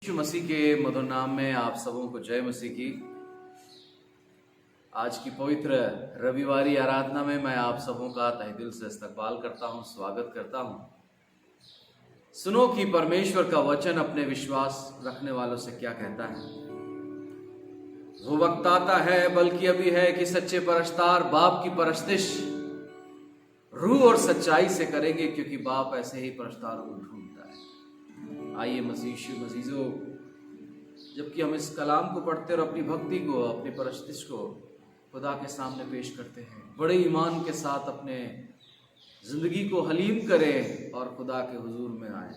यीशु मसीह के मधुर नाम में आप सबों को जय मसीह की। आज की पवित्र रविवारी आराधना में मैं आप सबों का तहे दिल से इस्तकबाल करता हूं, स्वागत करता हूं। सुनो कि परमेश्वर का वचन अपने विश्वास रखने वालों से क्या कहता है। वो वक्त आता है, बल्कि अभी है, कि सच्चे परस्तार बाप की परस्तिश रूह और सच्चाई से करेंगे, क्योंकि बाप ऐसे ही परस्तारों को ढूंढता है। आइए मसीजो, जबकि हम इस कलाम को पढ़ते और अपनी भक्ति को, अपनी परस्तिश को खुदा के सामने पेश करते हैं, बड़े ईमान के साथ अपने जिंदगी को हलीम करें और खुदा के हुजूर में आए।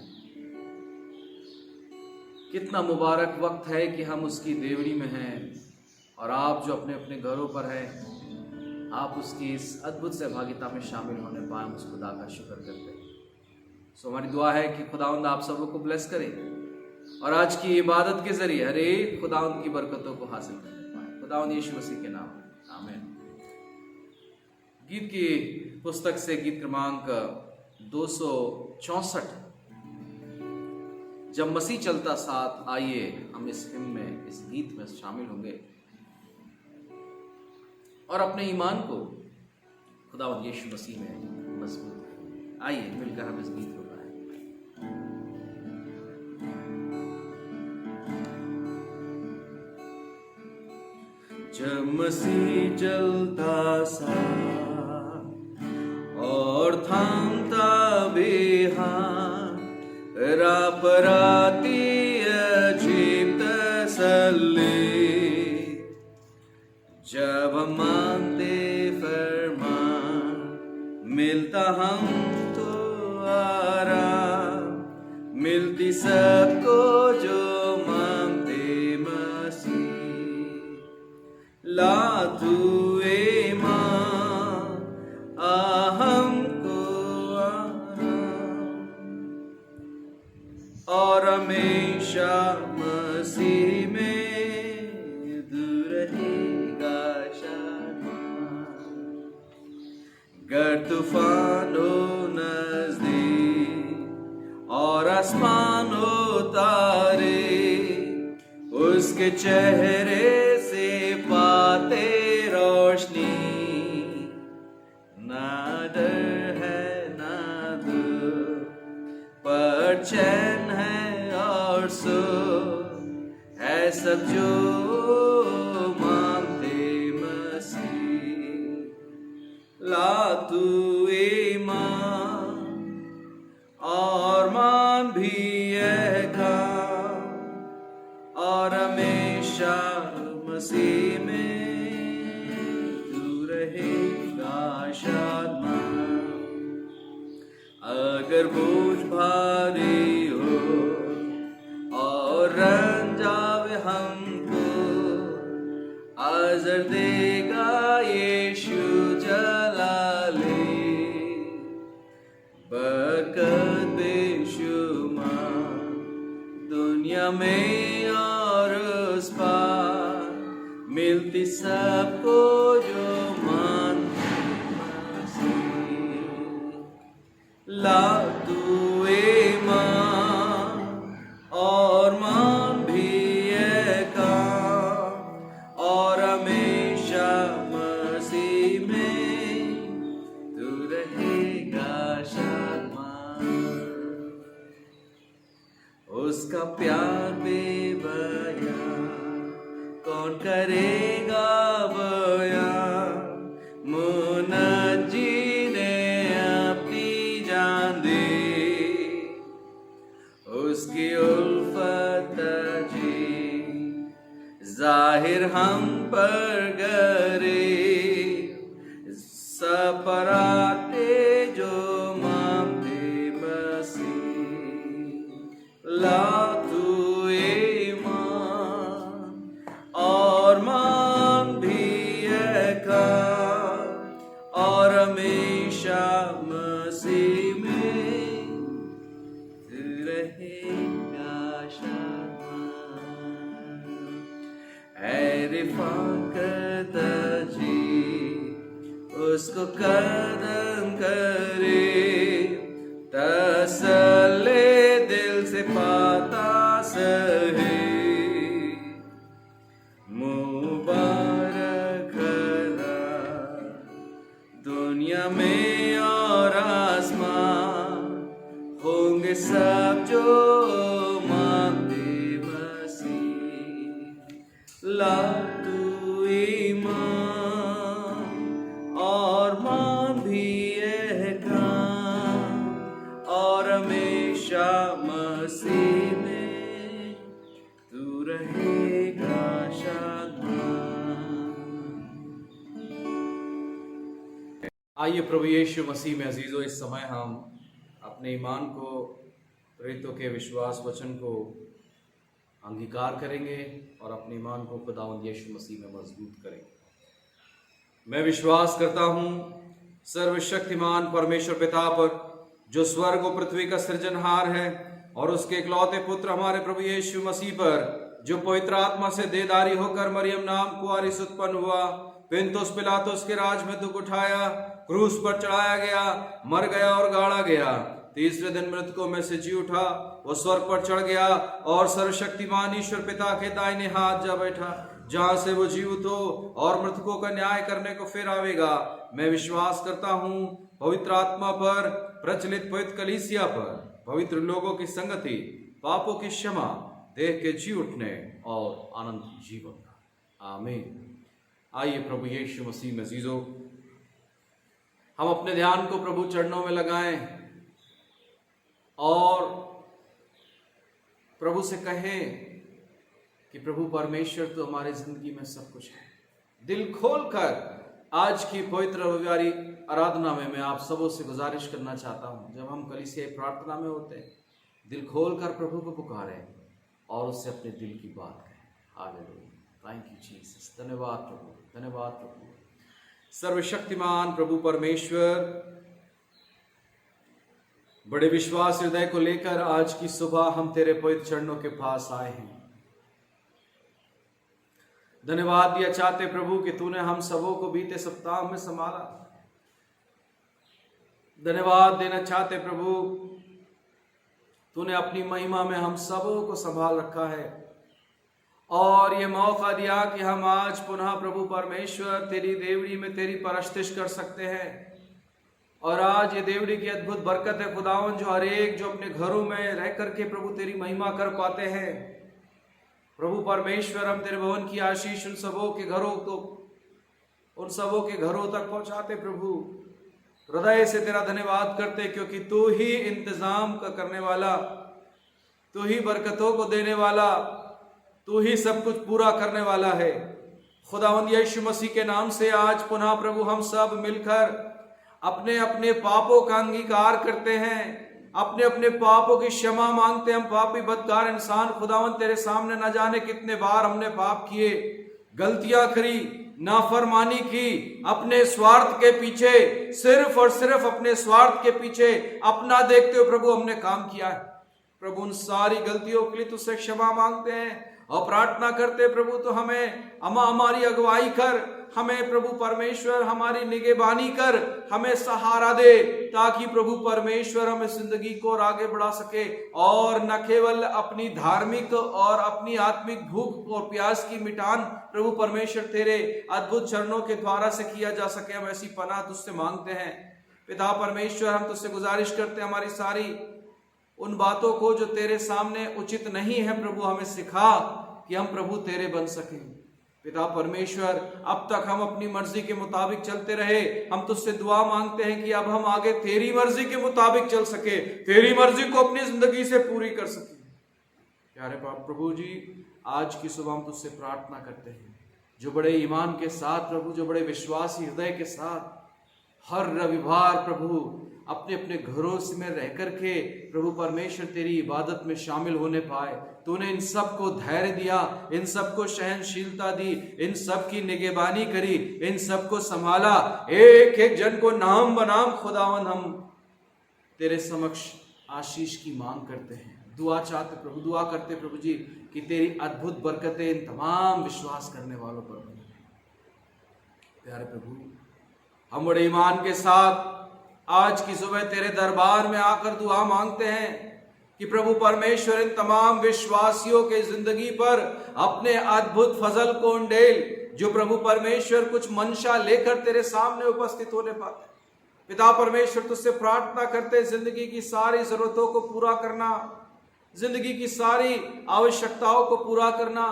कितना मुबारक वक्त है कि हम उसकी देवड़ी में हैं, और आप जो अपने अपने घरों पर हैं, आप उसकी इस अद्भुत सहभागिता में शामिल होने पाए, उस खुदा का शुक्र करते हैं। सो हमारी दुआ है कि खुदावंद आप सबों को ब्लेस करे और आज की इबादत के जरिए हर एक खुदावंद की बरकतों को हासिल करने पाए, खुदावंद यीशु मसीह के नाम में, आमीन। गीत की पुस्तक से गीत क्रमांक 264, जब मसीह चलता साथ। आइए हम इस हिम में, इस गीत में शामिल होंगे और अपने ईमान को खुदावंद यीशु मसीह में मजबूत करें। आइए मिलकर हम इस गीत को गाएं। जब मसीह चलता सा और थामता भी हाथ, राह पर आती अजीब तसल्ली, जब हम मानते फरमान मिलता हमको आराम, मिलती सबको जो मानते मसीह। ला तू ईमान हमको आराम, और हमेशा मसीह में दूर रहेगा शान। गर तूफान हो नजदीक और आसमान हो तारे, उसके चेहरे से पाते रोशनी। ना डर है ना दुख, पर चैन है और सुख है सब जो मानते मसीह। ला तू ईमान और मान भी यह काम, और हमेशा मसीह में तू रहेगा शादमान। अगर बोझ भारी हो और रंजावे हमको, आज़र देगा यीशु जलाले। बरकत बेशुमार दुनिया में और उस पार, मिलती सबको जो मानते मसीह। ला तू ईमान और मान भी ये काम, और हमेशा मसीह में तू रहेगा शादमान। उसका प्यार बेबयां कौन करेगा बयां, मुनज्जी ने अपनी जान दी, उसकी उल्फत जी जाहिर हम पर करे। सपराते जो मानते मसीह। ला तू ईमान और मान भी यह काम, और हमेशा मसीह में रहेगा शादमान। है रिफाकत जी उसको कदम करे, तसल्ले दिल से पाता सहे। होंगे सब जो मांगते मसीह। ला तू ईमान और मान भी एहकाम, और हमेशा मसीह में तू रहेगा शांत। आइए प्रभु यीशु मसीह में अजीजों, इस समय हम अपने ईमान को, प्रेरितों के विश्वास वचन को अंगीकार करेंगे और अपने ईमान को खुदावंद यीशु मसीह में मजबूत करेंगे। मैं विश्वास करता हूँ सर्वशक्तिमान परमेश्वर पिता पर, जो स्वर्ग और पृथ्वी का सृजनहार है, और उसके इकलौते पुत्र हमारे प्रभु यीशु मसीह पर, जो पवित्र आत्मा से देदारी होकर मरियम नाम कुंवारी से उत्पन्न हुआ, पिलातुस पिलातुस के राज में दुख उठाया, क्रूस पर चढ़ाया गया, मर गया और गाड़ा गया, तीसरे दिन मृतकों में से जी उठा, वो स्वर्ग पर चढ़ गया और सर्वशक्तिमान ईश्वर पिता के दाहिने हाथ जा बैठा, जहां से वो जीवितों और मृतकों का न्याय करने को फिर आवेगा। मैं विश्वास करता हूँ पवित्र आत्मा पर, प्रचलित पवित्र कलीसिया पर, पवित्र लोगों की संगति, पापों की क्षमा, देह के जी उठने और अनंत जीवन का। आमीन। आइए प्रभु यीशु मसीह में अजीजों, हम अपने ध्यान को प्रभु चरणों में लगाएं और प्रभु से कहें कि प्रभु परमेश्वर तो हमारे जिंदगी में सब कुछ है। दिल खोलकर आज की पवित्र रविवारी आराधना में मैं आप सबों से गुजारिश करना चाहता हूं, जब हम कलीसिया प्रार्थना में होते हैं, दिल खोलकर प्रभु को पुकारें और उससे अपने दिल की बात कहें। Hallelujah, thank you Jesus. धन्यवाद प्रभु, धन्यवाद प्रभु। सर्वशक्तिमान प्रभु परमेश्वर, बड़े विश्वास हृदय को लेकर आज की सुबह हम तेरे पवित्र चरणों के पास आए हैं। धन्यवाद दिया चाहते प्रभु कि तूने हम सबों को बीते सप्ताह में संभाला। धन्यवाद देना चाहते प्रभु, तूने अपनी महिमा में हम सबों को संभाल रखा है और ये मौका दिया कि हम आज पुनः प्रभु परमेश्वर तेरी देवड़ी में तेरी परस्तिश कर सकते हैं। और आज ये देवड़ी की अद्भुत बरकत है खुदावन, जो हर एक जो अपने घरों में रह करके प्रभु तेरी महिमा कर पाते हैं। प्रभु परमेश्वर, हम तेरे भवन की आशीष उन सबों के घरों तक पहुंचाते प्रभु। हृदय से तेरा धन्यवाद करते, क्योंकि तू ही इंतजाम का करने वाला, तू ही बरकतों को देने वाला, तू ही सब कुछ पूरा करने वाला है। खुदावंद यीशु मसीह के नाम से आज पुनः प्रभु हम सब मिलकर अपने अपने पापों का अंगीकार करते हैं, अपने अपने पापों की क्षमा मांगते हैं। हम पापी बदकार इंसान खुदावंद तेरे सामने न जाने कितने बार हमने पाप किए, गलतियां करी, नाफरमानी की, अपने स्वार्थ के पीछे, सिर्फ और सिर्फ अपने स्वार्थ के पीछे अपना देखते हुए प्रभु हमने काम किया है। प्रभु उन सारी गलतियों के लिए तुझसे क्षमा मांगते हैं और प्रार्थना करते प्रभु, तो हमारी अगुवाई कर, हमें प्रभु परमेश्वर हमारी निगहबानी कर, हमें सहारा दे, ताकि प्रभु परमेश्वर हम इस जिंदगी को और आगे बढ़ा सके और न केवल अपनी धार्मिक और अपनी आत्मिक भूख और प्यास की मिटान प्रभु परमेश्वर तेरे अद्भुत चरणों के द्वारा से किया जा सके। हम ऐसी पनाह तुझसे मांगते हैं पिता परमेश्वर। हम तुझसे गुजारिश करते हैं, हमारी सारी उन बातों को जो तेरे सामने उचित नहीं है प्रभु, हमें सिखा कि हम प्रभु तेरे बन सकें। पिता परमेश्वर, अब तक हम अपनी मर्जी के मुताबिक चलते रहे, हम तुझसे दुआ मांगते हैं कि अब हम आगे तेरी मर्जी के मुताबिक चल सके, तेरी मर्जी को अपनी जिंदगी से पूरी कर सके। प्यारे प्रभु जी, आज की सुबह हम तुझसे प्रार्थना करते हैं, जो बड़े ईमान के साथ प्रभु, जो बड़े विश्वासी हृदय के साथ हर रविवार प्रभु अपने अपने घरों में रह करके प्रभु परमेश्वर तेरी इबादत में शामिल होने पाए। तूने इन सब को धैर्य दिया, इन सब को सहनशीलता दी, इन सब की निगहबानी करी, इन सब को संभाला, एक एक जन को नाम बनाम खुदावन हम तेरे समक्ष आशीष की मांग करते हैं। दुआ चाहते प्रभु, दुआ करते प्रभु जी कि तेरी अद्भुत बरकतें इन तमाम विश्वास करने वालों पर बने। प्यारे प्रभु, हम बड़े ईमान के साथ आज की सुबह तेरे दरबार में आकर दुआ मांगते हैं कि प्रभु परमेश्वर इन तमाम विश्वासियों के जिंदगी पर अपने अद्भुत फजल को उंडेल, जो प्रभु परमेश्वर कुछ मंशा लेकर तेरे सामने उपस्थित होने पाते। पिता परमेश्वर तुझसे प्रार्थना करते जिंदगी की सारी जरूरतों को पूरा करना, जिंदगी की सारी आवश्यकताओं को पूरा करना।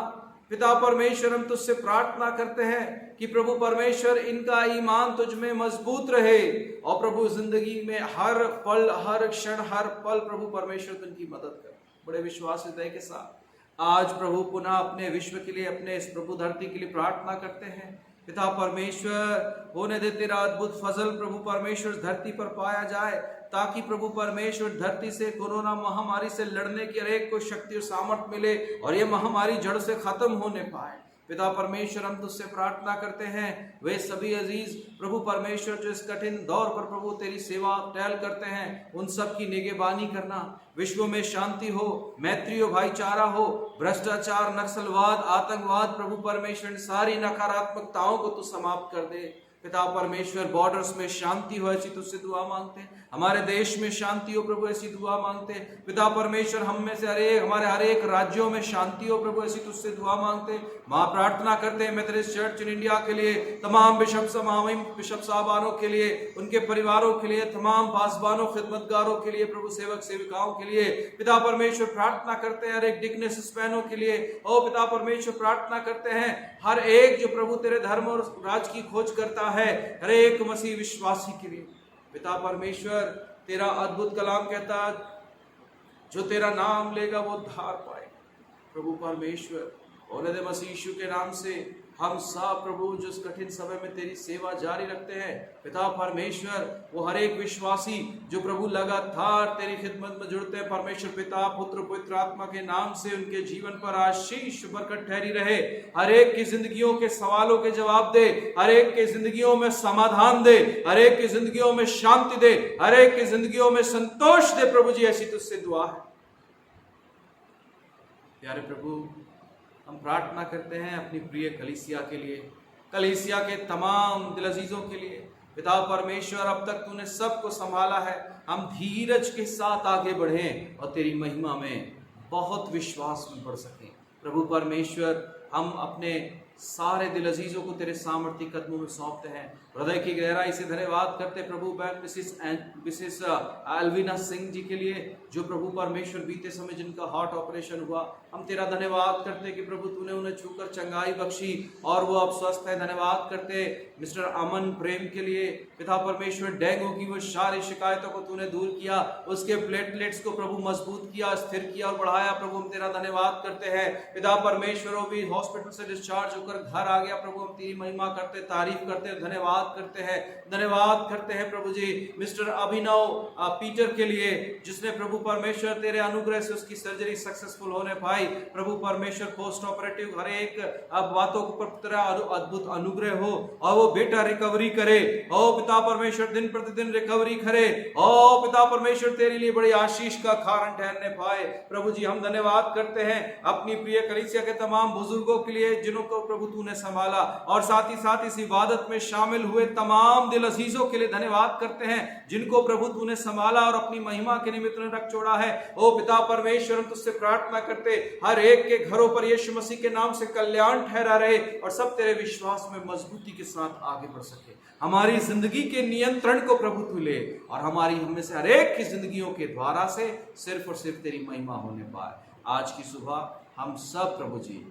पिता परमेश्वर हम तुझसे प्रार्थना करते हैं कि प्रभु परमेश्वर इनका ईमान तुझ में मजबूत रहे और प्रभु जिंदगी में हर पल हर क्षण हर पल प्रभु परमेश्वर तू इनकी मदद कर। बड़े विश्वास हृदय के साथ आज प्रभु पुनः अपने विश्व के लिए, अपने इस प्रभु धरती के लिए प्रार्थना करते हैं। पिता परमेश्वर होने दे तेरा अद्भुत फजल प्रभु परमेश्वर धरती पर पाया जाए, ताकि प्रभु परमेश्वर धरती से कोरोना महामारी से लड़ने की हर एक को शक्ति और सामर्थ मिले और ये महामारी जड़ से खत्म होने पाए। पिता परमेश्वर हम तुझसे प्रार्थना करते हैं वे सभी अजीज प्रभु परमेश्वर जो इस कठिन दौर पर प्रभु तेरी सेवा टहल करते हैं, उन सब की निगहबानी करना। विश्व में शांति हो, मैत्री हो, भाईचारा हो, भ्रष्टाचार, नक्सलवाद, आतंकवाद प्रभु परमेश्वर सारी नकारात्मकताओं को तू समाप्त कर दे। पिता परमेश्वर बॉर्डर्स में शांति हो ऐसी तुझसे दुआ मांगते हैं, हमारे देश में शांति हो प्रभु ऐसी दुआ मांगते हैं। पिता परमेश्वर हम में से हमारे हर एक राज्यों में शांति हो प्रभु ऐसी तुझसे दुआ मांगते हैं। मां प्रार्थना करते हैं मेथोडिस्ट चर्च इन इंडिया के लिए, तमाम बिशप साहबानों के लिए, उनके परिवारों के लिए, तमाम पासबानों खिदमतगारों के लिए, प्रभु सेवक सेविकाओं के लिए पिता परमेश्वर प्रार्थना करते हैं। हर एक डिकनेस बहनों के लिए ओ पिता परमेश्वर प्रार्थना करते हैं। हर एक जो प्रभु तेरे धर्म और राज की खोज करता है, हर एक मसीह विश्वासी के लिए पिता परमेश्वर तेरा अद्भुत कलाम कहता जो तेरा नाम लेगा वो उद्धार पाएगा। प्रभु परमेश्वर और मसीह यीशु के नाम से हम सब प्रभु जो इस कठिन समय में तेरी सेवा जारी रखते हैं, पिता परमेश्वर वो हर एक विश्वासी जो प्रभु लगातार तेरी खिदमत में जुड़ते हैं, परमेश्वर पिता पुत्र पवित्र आत्मा के नाम से उनके जीवन पर आशीष बरकत ठहरी रहे। हर एक की जिंदगियों के सवालों के जवाब दे, हर एक की जिंदगियों में समाधान दे, हर एक की जिंदगियों में शांति दे, हर एक की जिंदगियों में संतोष दे। प्रभु जी ऐसी तुझसे दुआ है। प्यारे प्रभु हम प्रार्थना करते हैं अपनी प्रिय कलीसिया के लिए, कलीसिया के तमाम दिल अजीजों के लिए। पिता परमेश्वर अब तक तूने सबको संभाला है, हम धीरज के साथ आगे बढ़ें और तेरी महिमा में बहुत विश्वास में बढ़ सकें। प्रभु परमेश्वर हम अपने सारे दिल अजीजों को तेरे सामर्थ्य कदमों में सौंपते हैं। हृदय की गहराई से धन्यवाद करते प्रभु बहन मिसिस अलविना सिंह जी के लिए, जो प्रभु परमेश्वर बीते समय जिनका हार्ट ऑपरेशन हुआ। हम तेरा धन्यवाद करते कि प्रभु तूने उन्हें छूकर चंगाई बख्शी और वो अब स्वस्थ है। धन्यवाद करते मिस्टर अमन प्रेम के लिए, पिता परमेश्वर डेंगू की वो सारी शिकायतों को तूने दूर किया, उसके प्लेटलेट्स को प्रभु मजबूत किया, स्थिर किया और बढ़ाया। प्रभु हम तेरा धन्यवाद करते हैं। पिता परमेश्वर वो भी हॉस्पिटल से डिस्चार्ज होकर घर आ गया। प्रभु हम तेरी महिमा करते, तारीफ करते, धन्यवाद करते हैं, धन्यवाद करते हैं प्रभु जी मिस्टर अभिनव पीटर के लिए, जिसने प्रभु परमेश्वर तेरे अनुग्रह से उसकी सर्जरी सक्सेसफुल होने पाई। प्रभु परमेश्वर पोस्ट ऑपरेटिव हर एक बातों पर तेरा अद्भुत अनुग्रह हो और वो बेटा रिकवरी करे। ओ पिता परमेश्वर दिन प्रतिदिन रिकवरी करे। ओ पिता परमेश्वर तेरे लिए बड़ी आशीष का कारण ठहरने पाए। प्रभु जी हम धन्यवाद करते हैं अपनी प्रिय कलीसिया के तमाम बुजुर्गों के लिए जिन्हों को प्रभु तूने संभाला, और साथ ही साथ इस इबादत में शामिल हुए तमाम दिल अजीजों के लिए धन्यवाद करते हैं जिनको प्रभु तूने संभाला और अपनी महिमा के निमित्त रख छोड़ा है। ओ पिता परमेश्वर हम तुझसे प्रार्थना करते हर एक के घरों पर यीशु मसीह के नाम से कल्याण ठहरा रहे और सब तेरे विश्वास में मजबूती के साथ आगे बढ़ सके। हमारी जिंदगी के नियंत्रण को प्रभु तू ले और हमारी हम में से हर एक की जिंदगियों के द्वारा से सिर्फ और सिर्फ तेरी महिमा होने पाए। आज की सुबह हम सब प्रभु जी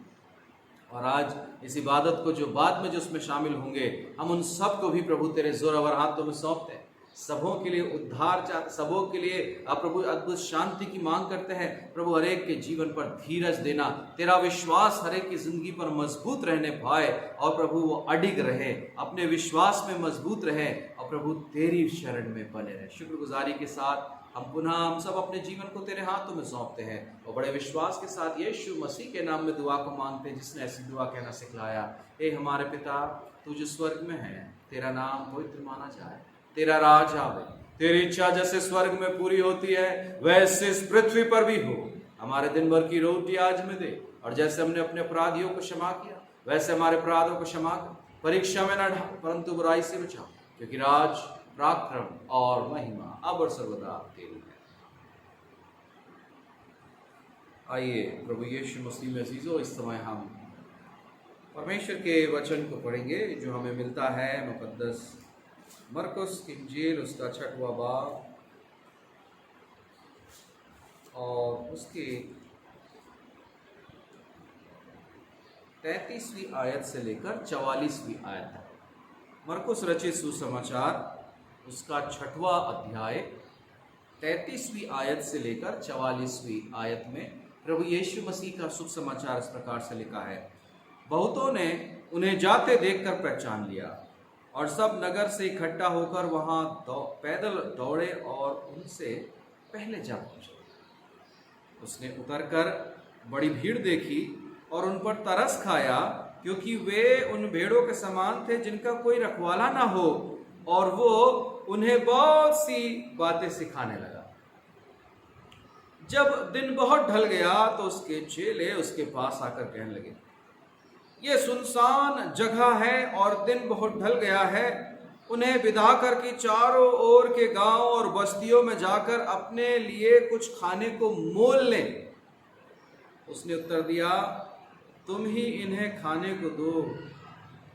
और आज इस इबादत को जो बाद में जो उसमें शामिल होंगे, हम उन सब को भी प्रभु तेरे जोरावर हाथों में सौंपते हैं। सबों के लिए उद्धार चाहते, सबों के लिए प्रभु अद्भुत शांति की मांग करते हैं। प्रभु हर एक के जीवन पर धीरज देना, तेरा विश्वास हर एक की जिंदगी पर मजबूत रहने पाए और प्रभु वो अडिग रहे, अपने विश्वास में मजबूत रहे और प्रभु तेरी शरण में बने रहे। शुक्रगुजारी के साथ हम सब अपने जीवन को तेरे हाथों में सौंपते हैं और बड़े विश्वास के साथ यीशु मसीह के नाम में दुआ को मांगते हैं, जिसने ऐसी दुआ कहना सिखलाया। हे हमारे पिता तू जो स्वर्ग में है, तेरा नाम पवित्र माना जाए, तेरा राज आवे, तेरी इच्छा जैसे स्वर्ग में पूरी होती है वैसे इस पृथ्वी पर भी हो। हमारे दिन भर की रोटी आज हमें दे, और जैसे हमने अपने अपराधियों को क्षमा किया वैसे हमारे अपराधों को क्षमा कर। परीक्षा में न डाल परंतु बुराई से बचा, क्योंकि राज पराक्रम और महिमा अब और सर्वदा तेरी है। आइए प्रभु यीशु मसीह में अजीजों, इस समय हम परमेश्वर के वचन को पढ़ेंगे जो हमें मिलता है मुकद्दस मरकुस की इंजील उसका 6वां बाब और उसकी 33वीं आयत से लेकर 44वीं आयत तक। मरकुस रचित सुसमाचार उसका 6वां अध्याय 33वीं आयत से लेकर 44वीं आयत में प्रभु यीशु मसीह का शुभ समाचार इस प्रकार से लिखा है। बहुतों ने उन्हें जाते देखकर पहचान लिया और सब नगर से इकट्ठा होकर वहां पैदल दौड़े और उनसे पहले जा पहुंचे। उसने उतरकर बड़ी भीड़ देखी और उन पर तरस खाया, क्योंकि वे उन भेड़ों के समान थे जिनका कोई रखवाला ना हो, और वो उन्हें बहुत सी बातें सिखाने लगा। जब दिन बहुत ढल गया तो उसके चेले उसके पास आकर कहने लगे, ये सुनसान जगह है और दिन बहुत ढल गया है, उन्हें विदा करके चारों ओर के गांव और बस्तियों में जाकर अपने लिए कुछ खाने को मोल लें। उसने उत्तर दिया, तुम ही इन्हें खाने को दो।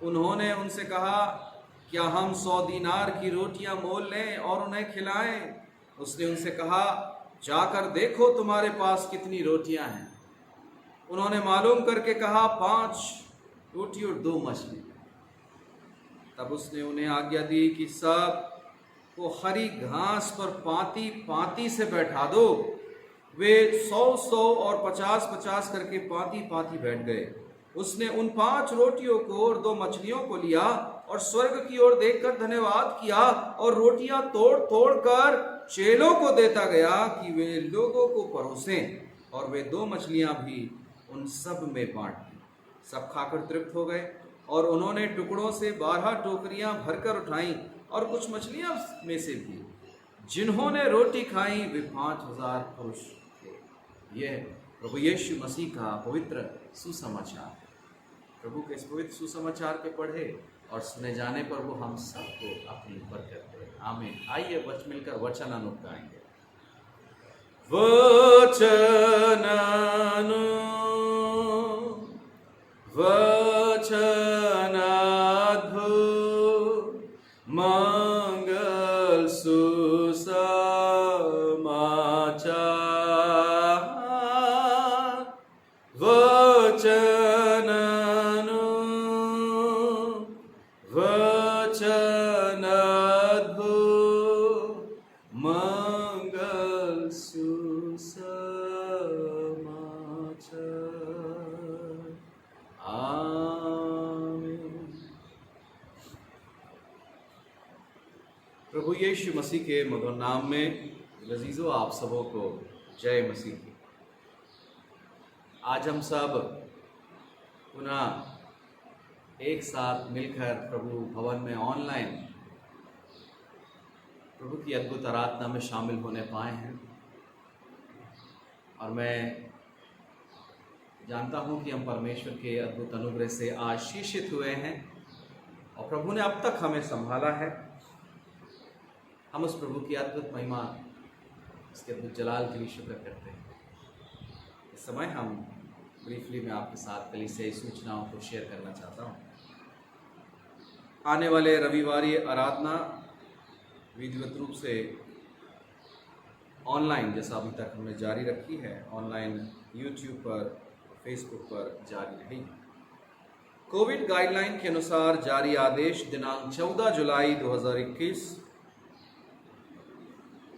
उन्होंने उनसे कहा, क्या हम 100 दीनार की रोटियां मोल लें और उन्हें खिलाएं? उसने उनसे कहा, जाकर देखो तुम्हारे पास कितनी रोटियां हैं। उन्होंने मालूम करके कहा, 5 रोटी और 2 मछली। तब उसने उन्हें आज्ञा दी कि सब को हरी घास पर पांति पांति से बैठा दो। वे 100-100 और 50-50 करके पांति पांति बैठ गए। उसने उन 5 रोटियों को और 2 मछलियों को लिया और स्वर्ग की ओर देखकर धन्यवाद किया और रोटियां तोड़ तोड़ कर चेलों को देता गया कि वे लोगों को परोसें, और वे 2 मछलियां भी उन सब में बांट दी। सब खाकर तृप्त हो गए और उन्होंने टुकड़ों से 12 टोकरियां भरकर उठाई, और कुछ मछलियां में से भी जिन्होंने रोटी खाई वे 5000 पुरुष थे। यह प्रभु यीशु मसीह का पवित्र सुसमाचार। प्रभु के इस पवित्र सुसमाचार के पढ़े और सुने जाने पर वो हम सबको अपनी बरकत दे। आमीन। आइए मिलकर वचन अनुक्त गाएंगे। मंगल सुसमाचार, वचन अद्भुत मंगल सुसमाचार। आमीन। प्रभु यीशु मसीह के मधुर नाम में लजीजो आप सबों को जय मसीह की। आज हम सब पुनः एक साथ मिलकर प्रभु भवन में ऑनलाइन प्रभु की अद्भुत आराधना में शामिल होने पाए हैं, और मैं जानता हूं कि हम परमेश्वर के अद्भुत अनुग्रह से आशीषित हुए हैं और प्रभु ने अब तक हमें संभाला है। हम उस प्रभु की अद्भुत महिमा, उसके अद्भुत जलाल के लिए शुक्र करते हैं। इस समय हम ब्रीफली मैं आपके साथ कलीसियाई सूचनाओं को शेयर करना चाहता हूँ। आने वाले रविवारी आराधना विधिवत रूप से ऑनलाइन, जैसा अभी तक हमने जारी रखी है, ऑनलाइन यूट्यूब पर, फेसबुक पर जारी रहेगी। कोविड गाइडलाइन के अनुसार जारी आदेश दिनांक 14 जुलाई 2021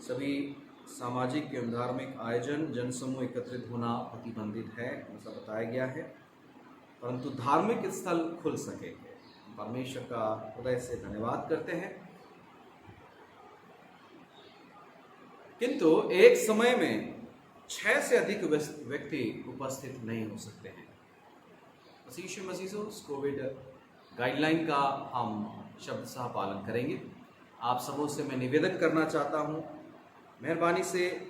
सभी सामाजिक एवं धार्मिक आयोजन, जनसमूह एकत्रित होना प्रतिबंधित है, ऐसा बताया गया है, परंतु धार्मिक स्थल खुल सकेंगे। परमेश्वर का हृदय से धन्यवाद करते हैं। किंतु एक समय में 6 से अधिक व्यक्ति उपस्थित नहीं हो सकते हैं। यीशु मसीह से उस कोविड गाइडलाइन का हम शब्दशः पालन करेंगे। आप सबों से मैं निवेदन करना चाहता हूँ, मेहरबानी से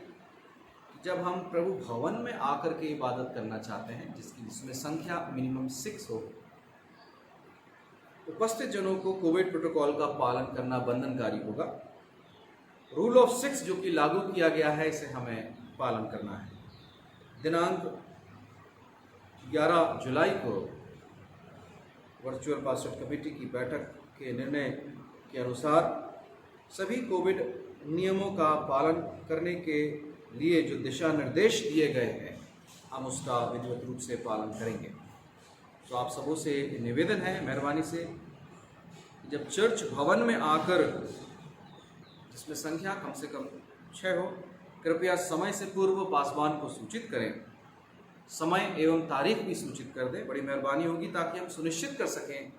जब हम प्रभु भवन में आकर के इबादत करना चाहते हैं, जिसमें संख्या मिनिमम 6 हो, उपस्थित जनों को कोविड प्रोटोकॉल का पालन करना बंधनकारी होगा। रूल ऑफ 6 जो कि लागू किया गया है, इसे हमें पालन करना है। दिनांक 11 जुलाई को वर्चुअल पास्टर कमेटी की बैठक के निर्णय के अनुसार सभी कोविड नियमों का पालन करने के लिए जो दिशा निर्देश दिए गए हैं हम उसका विधिवत रूप से पालन करेंगे। तो आप सबों से निवेदन है मेहरबानी से, जब चर्च भवन में आकर, जिसमें संख्या कम से कम 6 हो, कृपया समय से पूर्व पासवान को सूचित करें। समय एवं तारीख भी सूचित कर दें, बड़ी मेहरबानी होगी, ताकि हम सुनिश्चित कर सकें,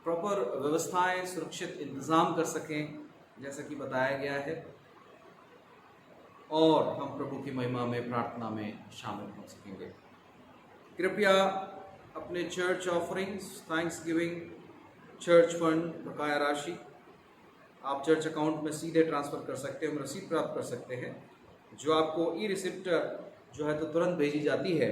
प्रॉपर व्यवस्थाएं, सुरक्षित इंतज़ाम कर सकें जैसा कि बताया गया है, और हम प्रभु की महिमा में, प्रार्थना में शामिल हो सकेंगे। कृपया अपने church offerings, thanks giving, church fund, बकाया राशि आप चर्च अकाउंट में सीधे ट्रांसफ़र कर सकते हैं, हम रसीद प्राप्त कर सकते हैं, जो आपको ई रिसिप्ट जो है तो तुरंत भेजी जाती है,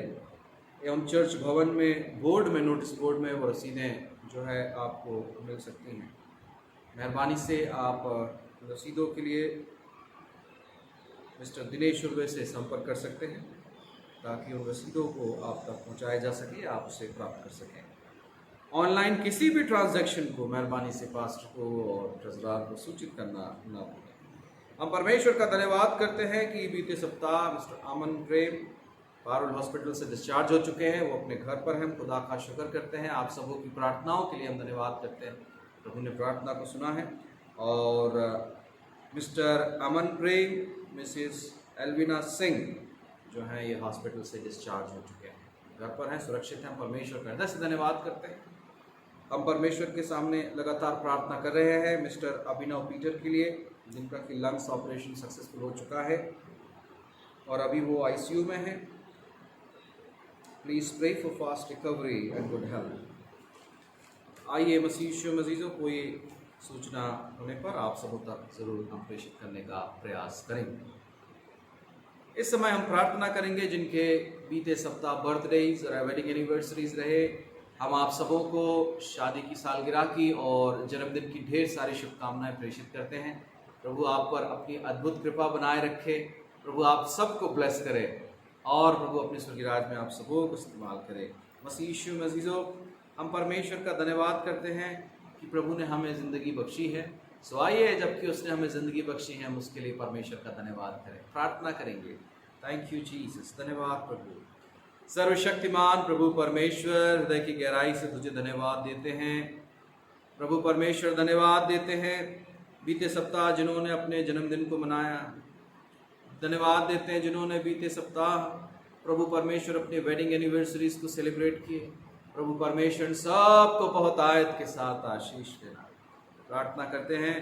एवं चर्च भवन में बोर्ड में, नोटिस बोर्ड में वो रसीदें जो है आपको मिल सकती हैं। मेहरबानी से आप रसीदों के लिए मिस्टर दिनेश उर्वे से संपर्क कर सकते हैं, ताकि उन रसीदों को आप तक पहुंचाया जा सके, आप उसे प्राप्त कर सकें। ऑनलाइन किसी भी ट्रांजैक्शन को मेहरबानी से पास्टर को और ट्रेजरार को सूचित करना ना भूलें। हम परमेश्वर का धन्यवाद करते हैं कि बीते सप्ताह मिस्टर अमन प्रेम पारुल हॉस्पिटल से डिस्चार्ज हो चुके हैं, वो अपने घर पर हैं। खुदा का शुक्र करते हैं, आप सबों की प्रार्थनाओं के लिए हम धन्यवाद करते हैं, प्रभु ने प्रार्थना को सुना है। और मिस्टर अमन प्रेम, मिसेस एल्विना सिंह जो हैं, ये हॉस्पिटल से डिस्चार्ज हो चुके हैं, घर पर हैं, सुरक्षित हैं। परमेश्वर का हृदय से धन्यवाद करते हैं। हम परमेश्वर के सामने लगातार प्रार्थना कर रहे हैं मिस्टर अभिनव पीटर के लिए, जिनका कि लंग्स ऑपरेशन सक्सेसफुल हो चुका है और अभी वो आईसीयू में हैं। Please pray for fast recovery and good health. आइए मसीह मजीजों, कोई सूचना होने पर आप सबों तक जरूर हम प्रेषित करने का प्रयास करेंगे। इस समय हम प्रार्थना करेंगे जिनके बीते सप्ताह बर्थडेज और वेडिंग एनिवर्सरीज रहे। हम आप सबों को शादी की सालगिरह की और जन्मदिन की ढेर सारी शुभकामनाएं प्रेषित करते हैं। प्रभु आप पर अपनी अद्भुत कृपा बनाए रखे, प्रभु आप सबको ब्लेस करे और प्रभु अपने स्वर्गीय राज में आप सबों को इस्तेमाल करे। मसीह यीशु मसीजों, हम परमेश्वर का धन्यवाद करते हैं कि प्रभु ने हमें ज़िंदगी बख्शी है। सो आइए, जबकि उसने हमें ज़िंदगी बख्शी है, हम उसके लिए परमेश्वर का धन्यवाद करें, प्रार्थना करेंगे। थैंक यू जीसस, धन्यवाद प्रभु। सर्वशक्तिमान प्रभु परमेश्वर, हृदय की गहराई से तुझे धन्यवाद देते हैं। प्रभु परमेश्वर धन्यवाद देते हैं बीते सप्ताह जिन्होंने अपने जन्मदिन को मनाया, धन्यवाद देते हैं जिन्होंने बीते सप्ताह प्रभु परमेश्वर अपने वेडिंग एनिवर्सरीज को सेलिब्रेट किए। प्रभु परमेश्वर सबको बहुत आयत के साथ आशीष देना। प्रार्थना करते हैं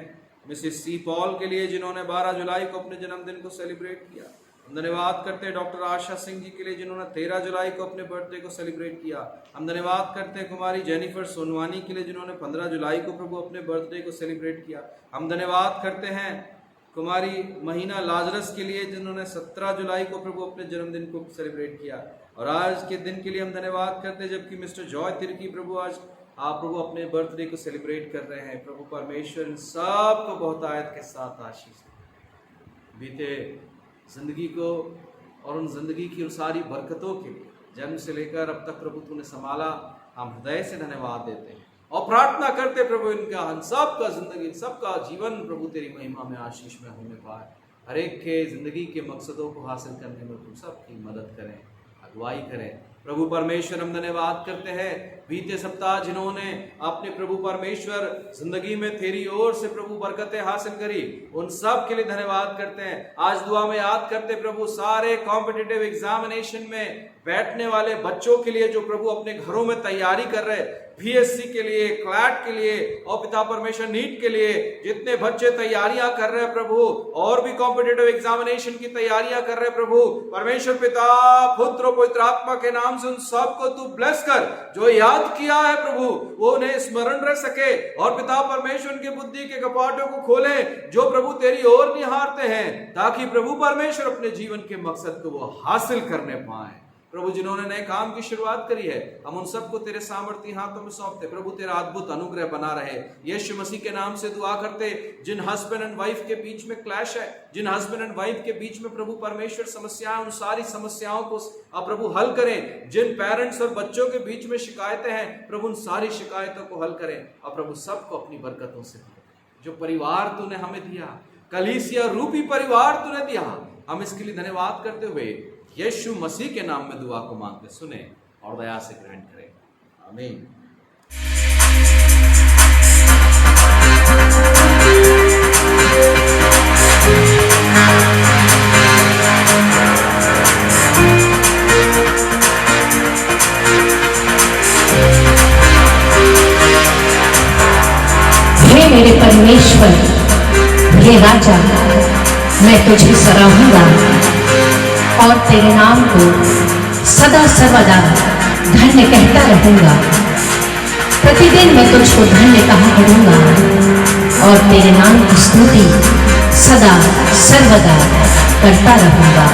मिसेस सी पॉल के लिए, जिन्होंने 12 जुलाई को अपने जन्मदिन को सेलिब्रेट किया। हम धन्यवाद करते हैं डॉक्टर आशा सिंह जी के लिए, जिन्होंने 13 जुलाई को अपने बर्थडे को सेलिब्रेट किया। हम धन्यवाद करते हैं कुमारी जेनिफर सोनवानी के लिए, जिन्होंने 15 जुलाई को प्रभु अपने बर्थडे को सेलिब्रेट किया। हम धन्यवाद करते हैं कुमारी महीना लाजरस के लिए, जिन्होंने 17 जुलाई को प्रभु अपने जन्मदिन को सेलिब्रेट किया। और आज के दिन के लिए हम धन्यवाद करते हैं जबकि मिस्टर जॉय तिर्की प्रभु आज आप प्रभु अपने बर्थडे को सेलिब्रेट कर रहे हैं। प्रभु परमेश्वर इन सब को बहुत आयत के साथ आशीष बीते जिंदगी को और उन जिंदगी की उन सारी बरकतों के लिए जन्म से लेकर अब तक प्रभु तूने संभाला। हम हृदय से धन्यवाद देते हैं और प्रार्थना करते प्रभु इनका हम सबका जिंदगी, सबका जीवन प्रभु तेरी महिमा में आशीष में होने पाए। हर एक के जिंदगी के मकसदों को हासिल करने में तुम सबकी मदद करें, अगुवाई करें। प्रभु परमेश्वर हम धन्यवाद करते हैं बीते सप्ताह जिन्होंने अपने प्रभु परमेश्वर जिंदगी में तेरी ओर से प्रभु बरकतें हासिल करी, उन सब के लिए धन्यवाद करते हैं। आज दुआ में याद करते प्रभु सारे कॉम्पिटिटिव एग्जामिनेशन में बैठने वाले बच्चों के लिए जो प्रभु अपने घरों में तैयारी कर रहे, पीएससी के लिए, क्लैट के लिए और पिता परमेश्वर नीट के लिए जितने बच्चे तैयारियां कर रहे हैं प्रभु, और भी कॉम्पिटिटिव एग्जामिनेशन की तैयारियां कर रहे हैं प्रभु परमेश्वर पिता पुत्र और पवित्र आत्मा के नाम से उन सबको तू ब्लेस कर। जो याद किया है प्रभु वो उन्हें स्मरण रह सके और पिता परमेश्वर उनकी बुद्धि के कपाटों को खोले जो प्रभु तेरी ओर निहारते हैं, ताकि प्रभु परमेश्वर अपने जीवन के मकसद को वो हासिल करने पाए। प्रभु जिन्होंने नए काम की शुरुआत करी है हम उन सबको तेरे सामर्थ्य हाथों में सौंपते। प्रभु तेरा अद्भुत अनुग्रह बना रहे, यीशु मसीह के नाम से दुआ करते। जिन हस्बैंड एंड वाइफ के बीच में क्लैश है, जिन हस्बैंड एंड वाइफ के बीच में प्रभु परमेश्वर समस्याएं, उन सारी समस्याओं को आप प्रभु हल करें। जिन पेरेंट्स और बच्चों के बीच में शिकायतें हैं प्रभु उन सारी शिकायतों को हल करें और प्रभु सबको अपनी बरकतों से जो परिवार तूने हमें दिया, कलीसिया रूपी परिवार तूने दिया, हम इसके लिए धन्यवाद करते हुए यीशु मसीह के नाम में दुआ को मांगते सुने और दया से ग्रहण करें, आमीन। हे मेरे परमेश्वर, हे राजा, मैं तुझे सराहूंगा और तेरे नाम को सदा सर्वदा धन्य कहता रहूंगा। प्रतिदिन मैं तुझको धन्य कहा करूंगा और तेरे नाम की स्तुति सदा सर्वदा करता रहूंगा।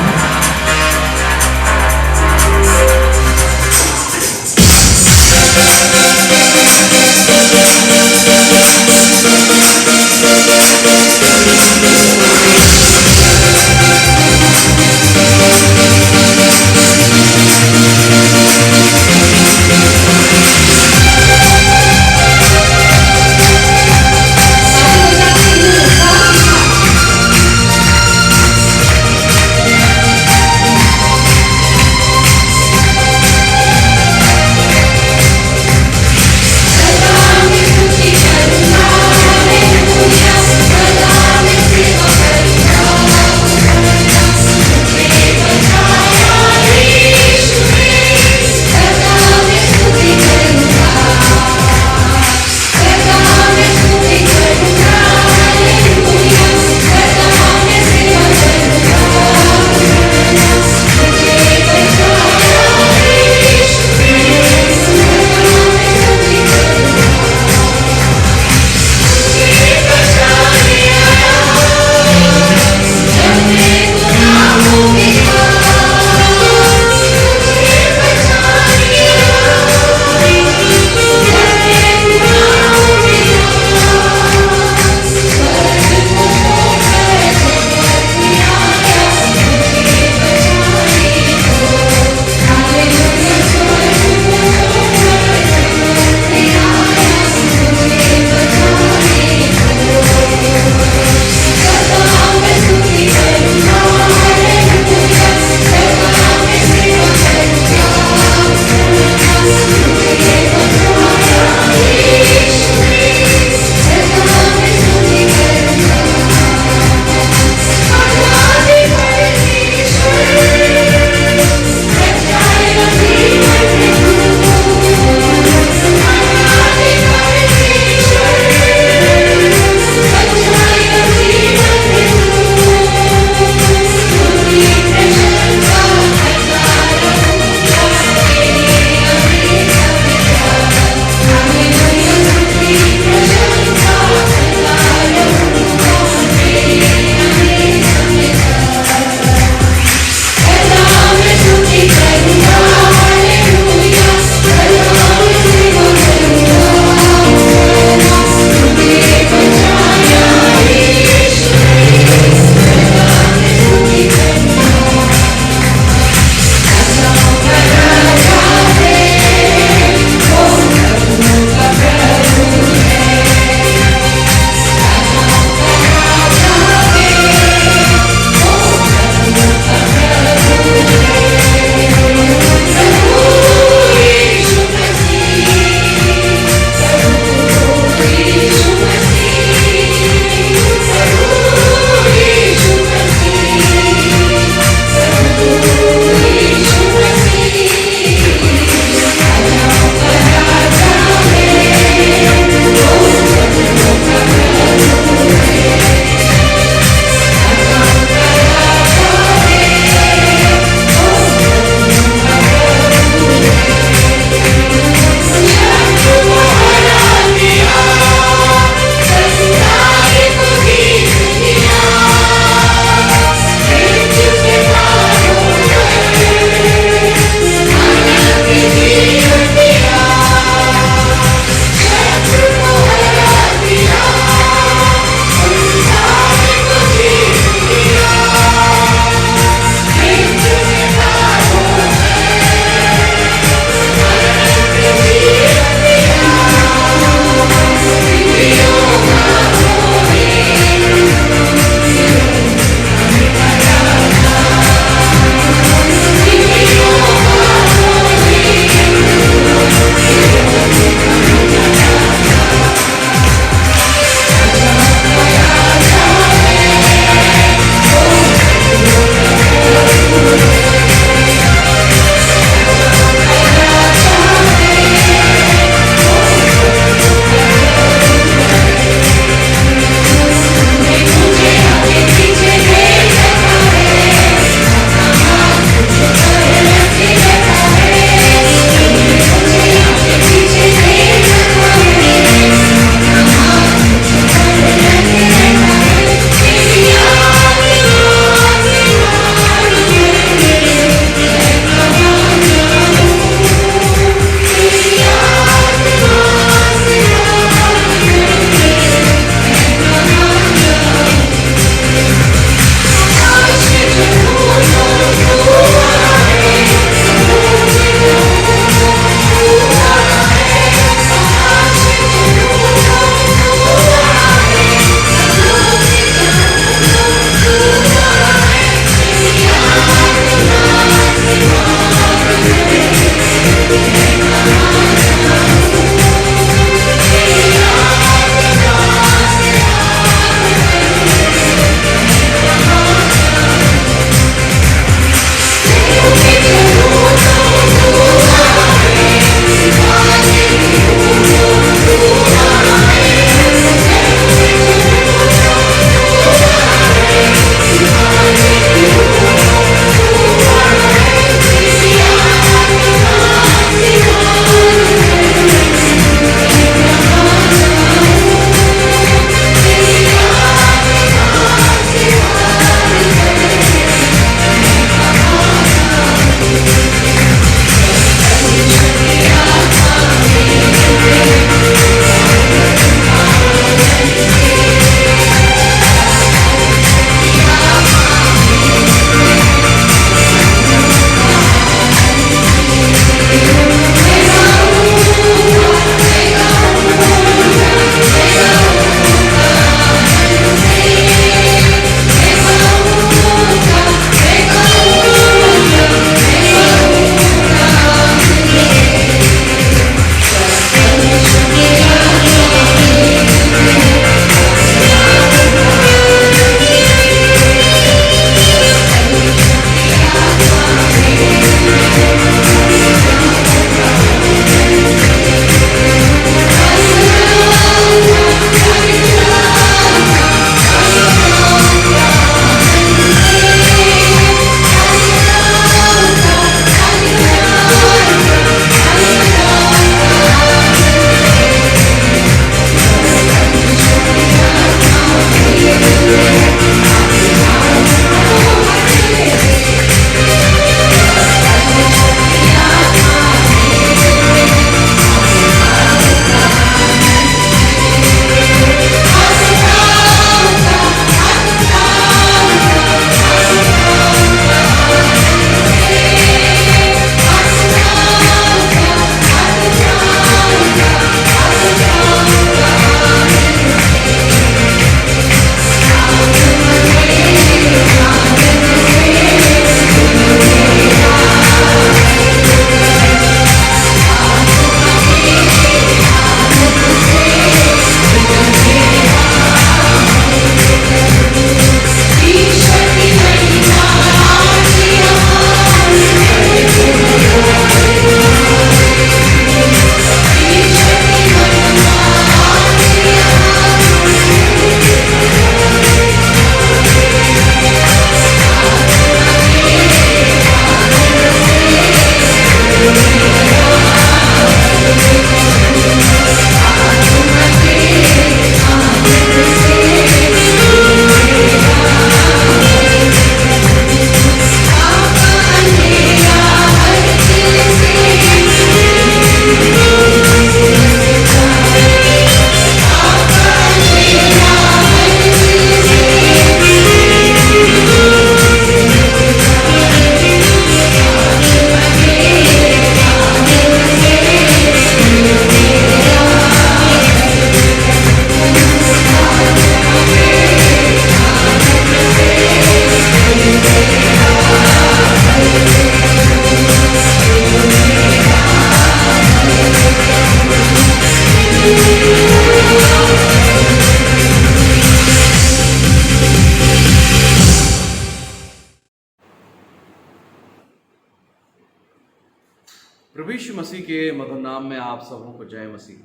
प्रभु यीशु मसीह के मधुर नाम में आप सबों को जय मसीह।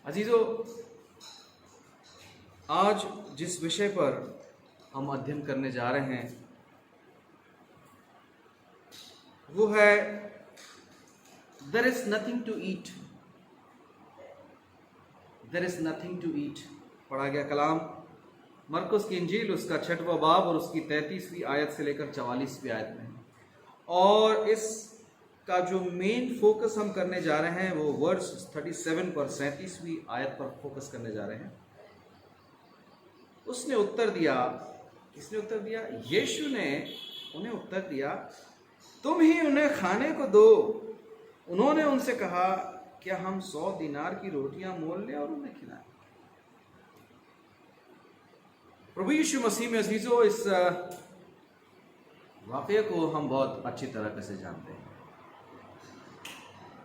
अजीजों, आज जिस विषय पर हम अध्ययन करने जा रहे हैं वो है there is nothing to eat. There is nothing to eat. पढ़ा गया कलाम मरकुस की इंजील उसका 6वां बाब और उसकी 33वीं आयत से लेकर 44वीं आयत में, और इसका जो मेन फोकस हम करने जा रहे हैं वो वर्स 37 पर 37वीं आयत पर फोकस करने जा रहे हैं। उसने उत्तर दिया, किसने उत्तर दिया? यीशु ने उन्हें उत्तर दिया, तुम ही उन्हें खाने को दो। उन्होंने उनसे कहा, क्या हम 100 दिनार की रोटियां मोल लें और उन्हें खिलाएं? प्रभु यीशु मसीह में अजीजों, इस वाकये को हम बहुत अच्छी तरह से जानते हैं।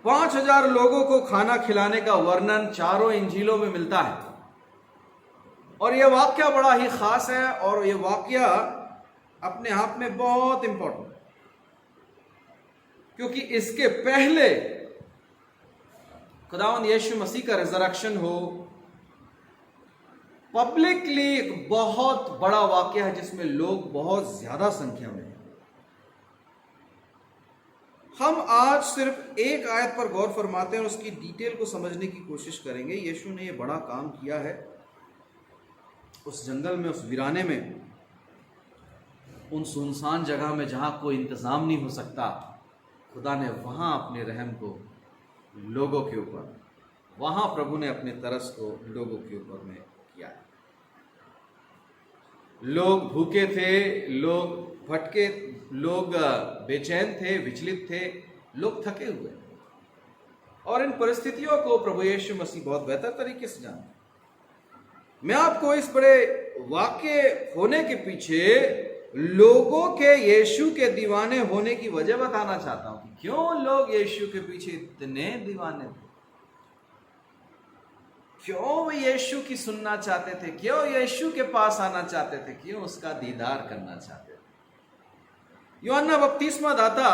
5000 लोगों को खाना खिलाने का वर्णन चारों इंजीलों में मिलता है, और यह वाकया बड़ा ही खास है, और यह वाकया अपने आप में बहुत इंपॉर्टेंट है, क्योंकि इसके पहले खुदावंद यीशु मसीह का रिजरेक्शन हो, पब्लिकली एक बहुत बड़ा वाकया है जिसमें लोग बहुत ज्यादा संख्या में हैं। हम आज सिर्फ एक आयत पर गौर फरमाते हैं और उसकी डिटेल को समझने की कोशिश करेंगे। यीशु ने यह बड़ा काम किया है उस जंगल में, उस वीराने में, उन सुनसान जगह में जहां कोई इंतजाम नहीं हो सकता। खुदा ने वहां अपने रहम को लोगों के ऊपर, वहां प्रभु ने अपने तरस को लोगों के ऊपर में किया। लोग भूखे थे, लोग भटके, लोग बेचैन थे, विचलित थे, लोग थके हुए, और इन परिस्थितियों को प्रभु यीशु मसीह बहुत बेहतर तरीके से जानते। मैं आपको इस बड़े वाक्य होने के पीछे लोगों के यीशु के दीवाने होने की वजह बताना चाहता हूं कि क्यों लोग यीशु के पीछे इतने दीवाने थे, क्यों वे यीशु की सुनना चाहते थे, क्यों यीशु के पास आना चाहते थे, क्यों उसका दीदार करना चाहते थे। यूहन्ना बपतिस्मा दाता,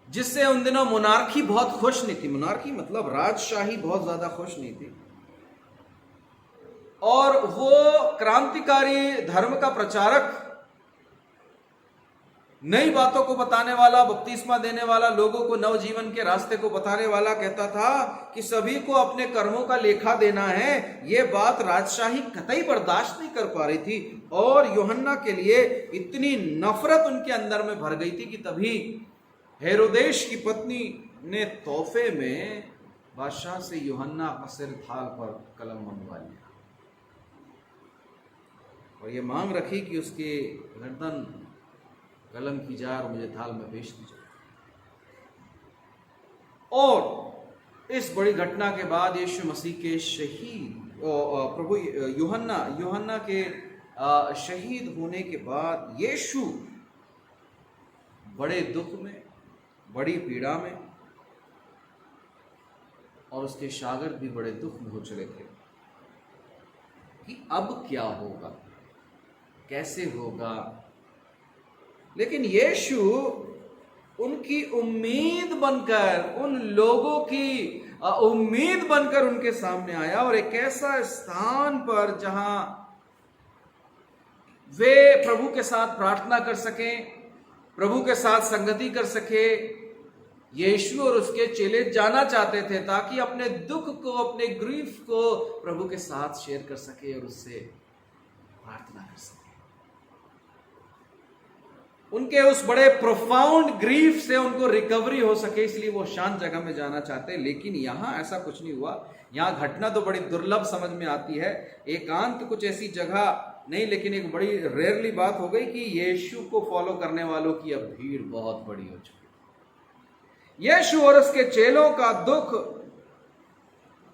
जिससे उन दिनों मोनार्की बहुत खुश नहीं थी, मोनार्की मतलब राजशाही बहुत ज्यादा खुश नहीं थी, और वो क्रांतिकारी धर्म का प्रचारक, नई बातों को बताने वाला, बपतिस्मा देने वाला, लोगों को नवजीवन के रास्ते को बताने वाला, कहता था कि सभी को अपने कर्मों का लेखा देना है। ये बात राजशाही कतई बर्दाश्त नहीं कर पा रही थी, और यूहन्ना के लिए इतनी नफरत उनके अंदर में भर गई थी कि तभी हेरोदेश की पत्नी ने तोहफे में बादशाह से यूहन्ना का सिर थाल पर कलम मंगवा लिया, और ये मांग रखी कि उसके गर्दन कलम की जाए और मुझे थाल में पेश दी जाए। और इस बड़ी घटना के बाद यीशु मसीह के शहीद, प्रभु यूहन्ना के शहीद होने के बाद यीशु बड़े दुख में, बड़ी पीड़ा में, और उसके शागिर्द भी बड़े दुख में हो चले थे कि अब क्या होगा, कैसे होगा। लेकिन यीशु उनकी उम्मीद बनकर, उन लोगों की उम्मीद बनकर उनके सामने आया, और एक ऐसा स्थान पर जहां वे प्रभु के साथ प्रार्थना कर सकें, प्रभु के साथ संगति कर सके। यीशु और उसके चेले जाना चाहते थे ताकि अपने दुख को, अपने ग्रीफ को प्रभु के साथ शेयर कर सके और उससे प्रार्थना कर सके। उनके उस बड़े प्रोफाउंड ग्रीफ से उनको रिकवरी हो सके, इसलिए वो शांत जगह में जाना चाहते हैं। लेकिन यहां ऐसा कुछ नहीं हुआ। यहां घटना तो बड़ी दुर्लभ समझ में आती है, एकांत कुछ ऐसी जगह नहीं, लेकिन एक बड़ी रेयरली बात हो गई कि यीशु को फॉलो करने वालों की अब भीड़ बहुत बड़ी हो चुकी। यीशु और उसके चेलों का दुख,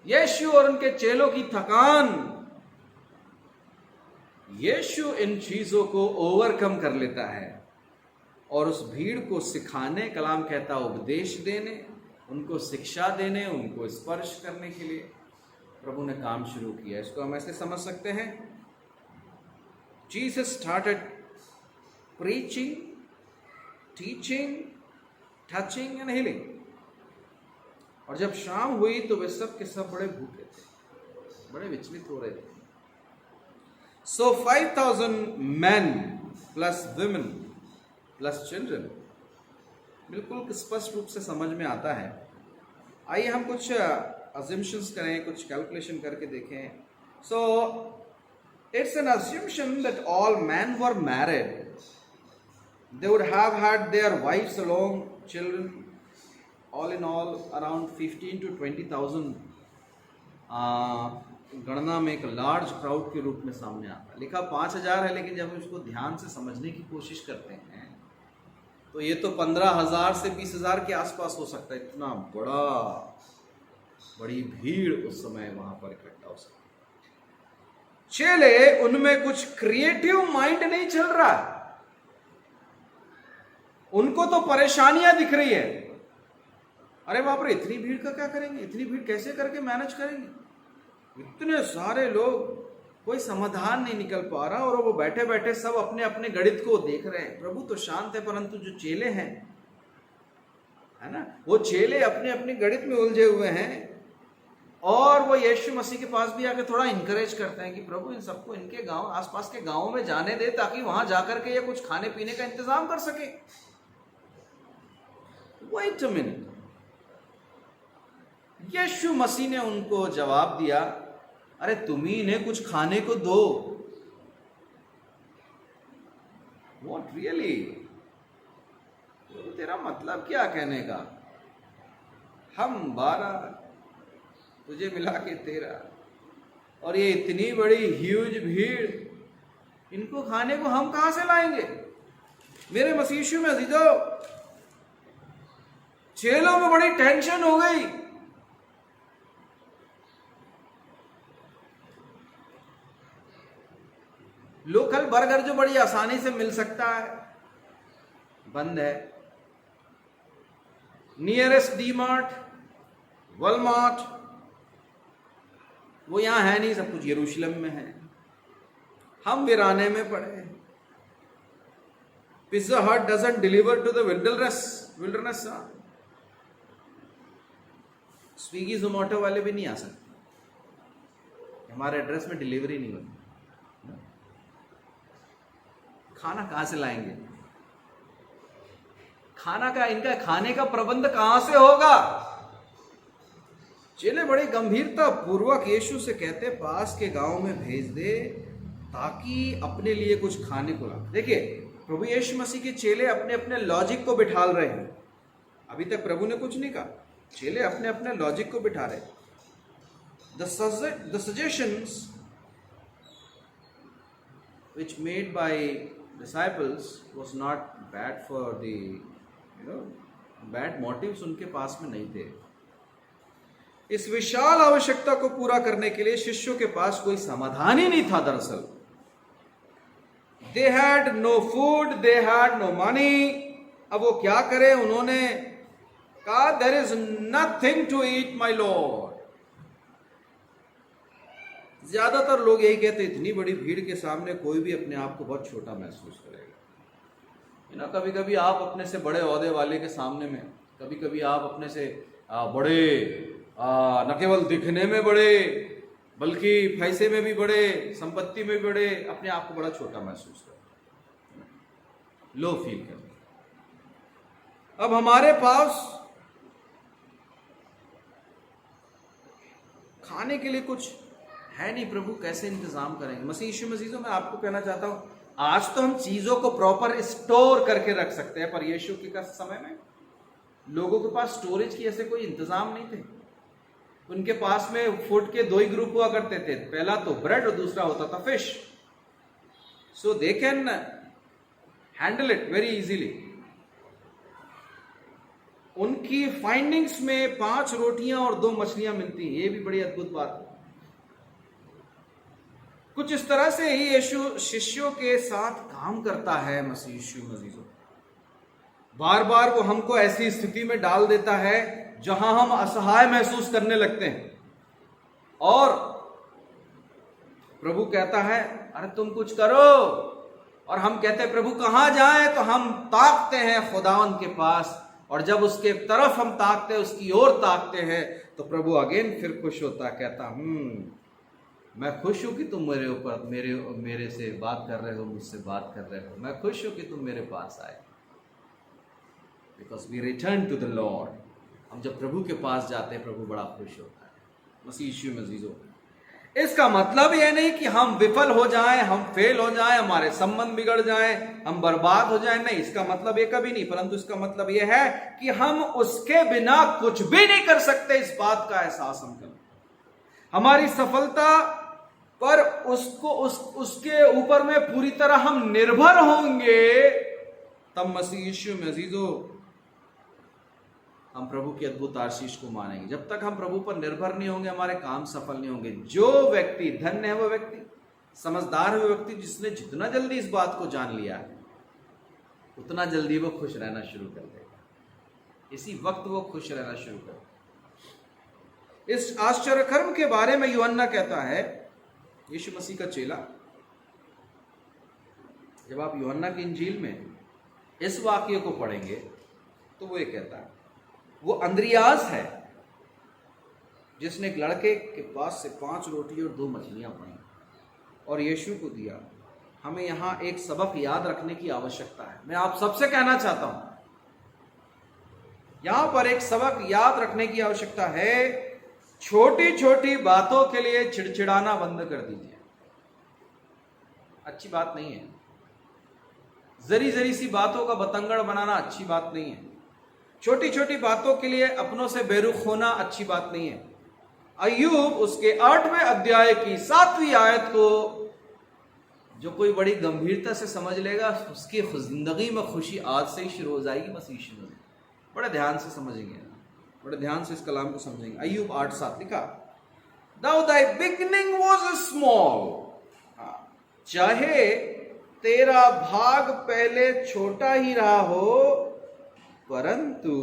यीशु और उनके चेलों की थकान, यीशु इन चीजों को ओवरकम कर लेता है और उस भीड़ को सिखाने, कलाम कहता उपदेश देने, उनको शिक्षा देने, उनको स्पर्श करने के लिए प्रभु ने काम शुरू किया। इसको हम ऐसे समझ सकते हैं, Jesus started preaching teaching, touching and healing. और जब शाम हुई तो वे सब के सब बड़े भूखे थे, बड़े विचलित हो रहे थे। So 5,000 men plus women plus children, बिल्कुल स्पष्ट रूप से समझ में आता है। आइए हम कुछ assumptions करें, कुछ कैलकुलेशन करके देखें। So it's an assumption that all men were married. They would have had their wives along, children, all in all around 15 to 20,000 गणना में एक लार्ज क्राउड के रूप में सामने आता है। लिखा 5,000 है, लेकिन जब हम इसको ध्यान से समझने की कोशिश करते हैं तो ये तो 15,000 से 20,000 के आसपास हो सकता है। इतना बड़ी भीड़ उस समय वहां पर इकट्ठा हो सकती है। चेले, उनमें कुछ क्रिएटिव माइंड नहीं चल रहा है, उनको तो परेशानियां दिख रही है। अरे बाप रे, इतनी भीड़ का क्या करेंगे, इतनी भीड़ कैसे करके मैनेज करेंगे, इतने सारे लोग, कोई समाधान नहीं निकल पा रहा। और वो बैठे बैठे सब अपने अपने गणित को देख रहे हैं। प्रभु तो शांत है, परंतु जो चेले हैं, है ना, वो चेले अपने अपने गणित में उलझे हुए हैं। और वो यीशु मसीह के पास भी आके थोड़ा इंकरेज करते हैं कि प्रभु इन सबको इनके गांव, आसपास के गांवों में जाने दे, ताकि वहां जाकर के ये कुछ खाने पीने का इंतजाम कर सके। वेट अ मिनट, यीशु मसीह ने उनको जवाब दिया, अरे तुम ही इन्हें कुछ खाने को दो। What really? तेरा मतलब क्या कहने का? हम 12, तुझे मिला के 13, और ये इतनी बड़ी ह्यूज भीड़, इनको खाने को हम कहां से लाएंगे? मेरे मसीह में अजीजों, चेलों में बड़ी टेंशन हो गई। लोकल बर्गर जो बड़ी आसानी से मिल सकता है, बंद है। नियरेस्ट डीमार्ट, वॉलमार्ट, वो यहां है नहीं, सब कुछ यरूशलेम में है। हम वीराने में पड़े हैं। Pizza Hut doesn't deliver to the wilderness. Swiggy Zomato वाले भी नहीं आ सकते, हमारे एड्रेस में डिलीवरी नहीं होती। खाना कहां से लाएंगे? इनका खाने का प्रबंध कहां से होगा? चेले बड़ी गंभीरता पूर्वक यीशु से कहते, पास के गांव में भेज दे ताकि अपने लिए कुछ खाने को ला। देखिए, प्रभु यीशु मसीह के चेले अपने अपने लॉजिक को बिठाल रहे हैं। अभी तक प्रभु ने कुछ नहीं कहा, चेले अपने अपने लॉजिक को बिठा रहे। The suggestions which made by disciples was not bad for the, bad motives उनके पास में नहीं थे। इस विशाल आवश्यकता को पूरा करने के लिए शिष्यों के पास कोई समाधान ही नहीं था। दरअसल they had no food, they had no money। अब वो क्या करें? उन्होंने कहा, there is nothing to eat my Lord। ज्यादातर लोग यही कहते, इतनी बड़ी भीड़ के सामने कोई भी अपने आप को बहुत छोटा महसूस करेगा। कभी कभी आप अपने से बड़े ओहदे वाले के सामने में, कभी कभी आप अपने से बड़े, न केवल दिखने में बड़े बल्कि पैसे में भी बड़े, संपत्ति में भी बड़े, अपने आप को बड़ा छोटा महसूस करते, लो फील करते। अब हमारे पास खाने के लिए कुछ है नहीं, प्रभु कैसे इंतजाम करेंगे? मसीह यीशु मसीह, मैं आपको कहना चाहता हूं, आज तो हम चीजों को प्रॉपर स्टोर करके रख सकते हैं, पर यीशु के समय में लोगों के पास स्टोरेज की ऐसे कोई इंतजाम नहीं थे। उनके पास में फूड के 2 ही ग्रुप हुआ करते थे, पहला तो ब्रेड और दूसरा होता था fish. So they can handle it very easily. उनकी फाइंडिंग्स में 5 रोटियां और 2 मछलियां मिलती हैं, ये भी बड़ी अद्भुत बात है। कुछ इस तरह से ही यीशु शिष्यों के साथ काम करता है। मसीह यीशु मसीह बार बार वो हमको ऐसी स्थिति में डाल देता है जहां हम असहाय महसूस करने लगते हैं, और प्रभु कहता है, अरे तुम कुछ करो, और हम कहते हैं प्रभु कहाँ जाएं, तो हम ताकते हैं खुदावन के पास, और जब उसके तरफ हम ताकते हैं, उसकी ओर ताकते हैं, तो प्रभु अगेन फिर खुश होता, कहता मैं खुश हूं कि तुम मेरे ऊपर मेरे से बात कर रहे हो, मुझसे बात कर रहे हो, मैं खुश हूं कि तुम मेरे पास आए, because we return to the Lord. हम जब प्रभु के पास जाते हैं, प्रभु बड़ा खुश होता है। मसीह यीशु में अजीजों, इसका मतलब यह नहीं कि हम विफल हो जाएं, हम फेल हो जाएं, हमारे संबंध बिगड़ जाएं, हम बर्बाद हो जाएं, नहीं, इसका मतलब ये कभी नहीं, परंतु इसका मतलब यह है कि हम उसके बिना कुछ भी नहीं कर सकते। इस बात का एहसास हम करें। हमारी सफलता पर उसके ऊपर में पूरी तरह हम निर्भर होंगे, तब मसीह यीशु में अजीजों हम प्रभु की अद्भुत आशीष को मानेंगे। जब तक हम प्रभु पर निर्भर नहीं होंगे, हमारे काम सफल नहीं होंगे। जो व्यक्ति धन्य है, वो व्यक्ति समझदार है, वो व्यक्ति जिसने जितना जल्दी इस बात को जान लिया है, उतना जल्दी वो खुश रहना शुरू कर देगा। इसी वक्त वो खुश रहना शुरू कर देगा। इस आश्चर्य कर्म के बारे में यूहन्ना कहता है, यीशु मसीह का चेला, जब आप यूहन्ना की इंजील में इस वाक्य को पढ़ेंगे तो वो ये कहता है, वो अंद्रियास है जिसने एक लड़के के पास से 5 रोटी और 2 मछलियां पाई और यीशु को दिया। हमें यहां एक सबक याद रखने की आवश्यकता है। मैं आप सबसे कहना चाहता हूं, यहां पर एक सबक याद रखने की आवश्यकता है। छोटी छोटी बातों के लिए चिड़चिड़ाना बंद कर दीजिए, अच्छी बात नहीं है। जरी जरी सी बातों का बतंगड़ बनाना अच्छी बात नहीं है। छोटी छोटी बातों के लिए अपनों से बेरुख होना अच्छी बात नहीं है। अय्यूब उसके 8वें अध्याय की 7वीं आयत को जो कोई बड़ी गंभीरता से समझ लेगा, उसकी जिंदगी में खुशी आज से ही शुरू हो जाएगी। मसीह यीशु में बड़े ध्यान से समझेंगे, बड़े ध्यान से इस कलाम को समझेंगे। अय्यूब 8:7 लिखा, Thou thy beginning was small, चाहे तेरा भाग पहले छोटा ही रहा हो, परंतु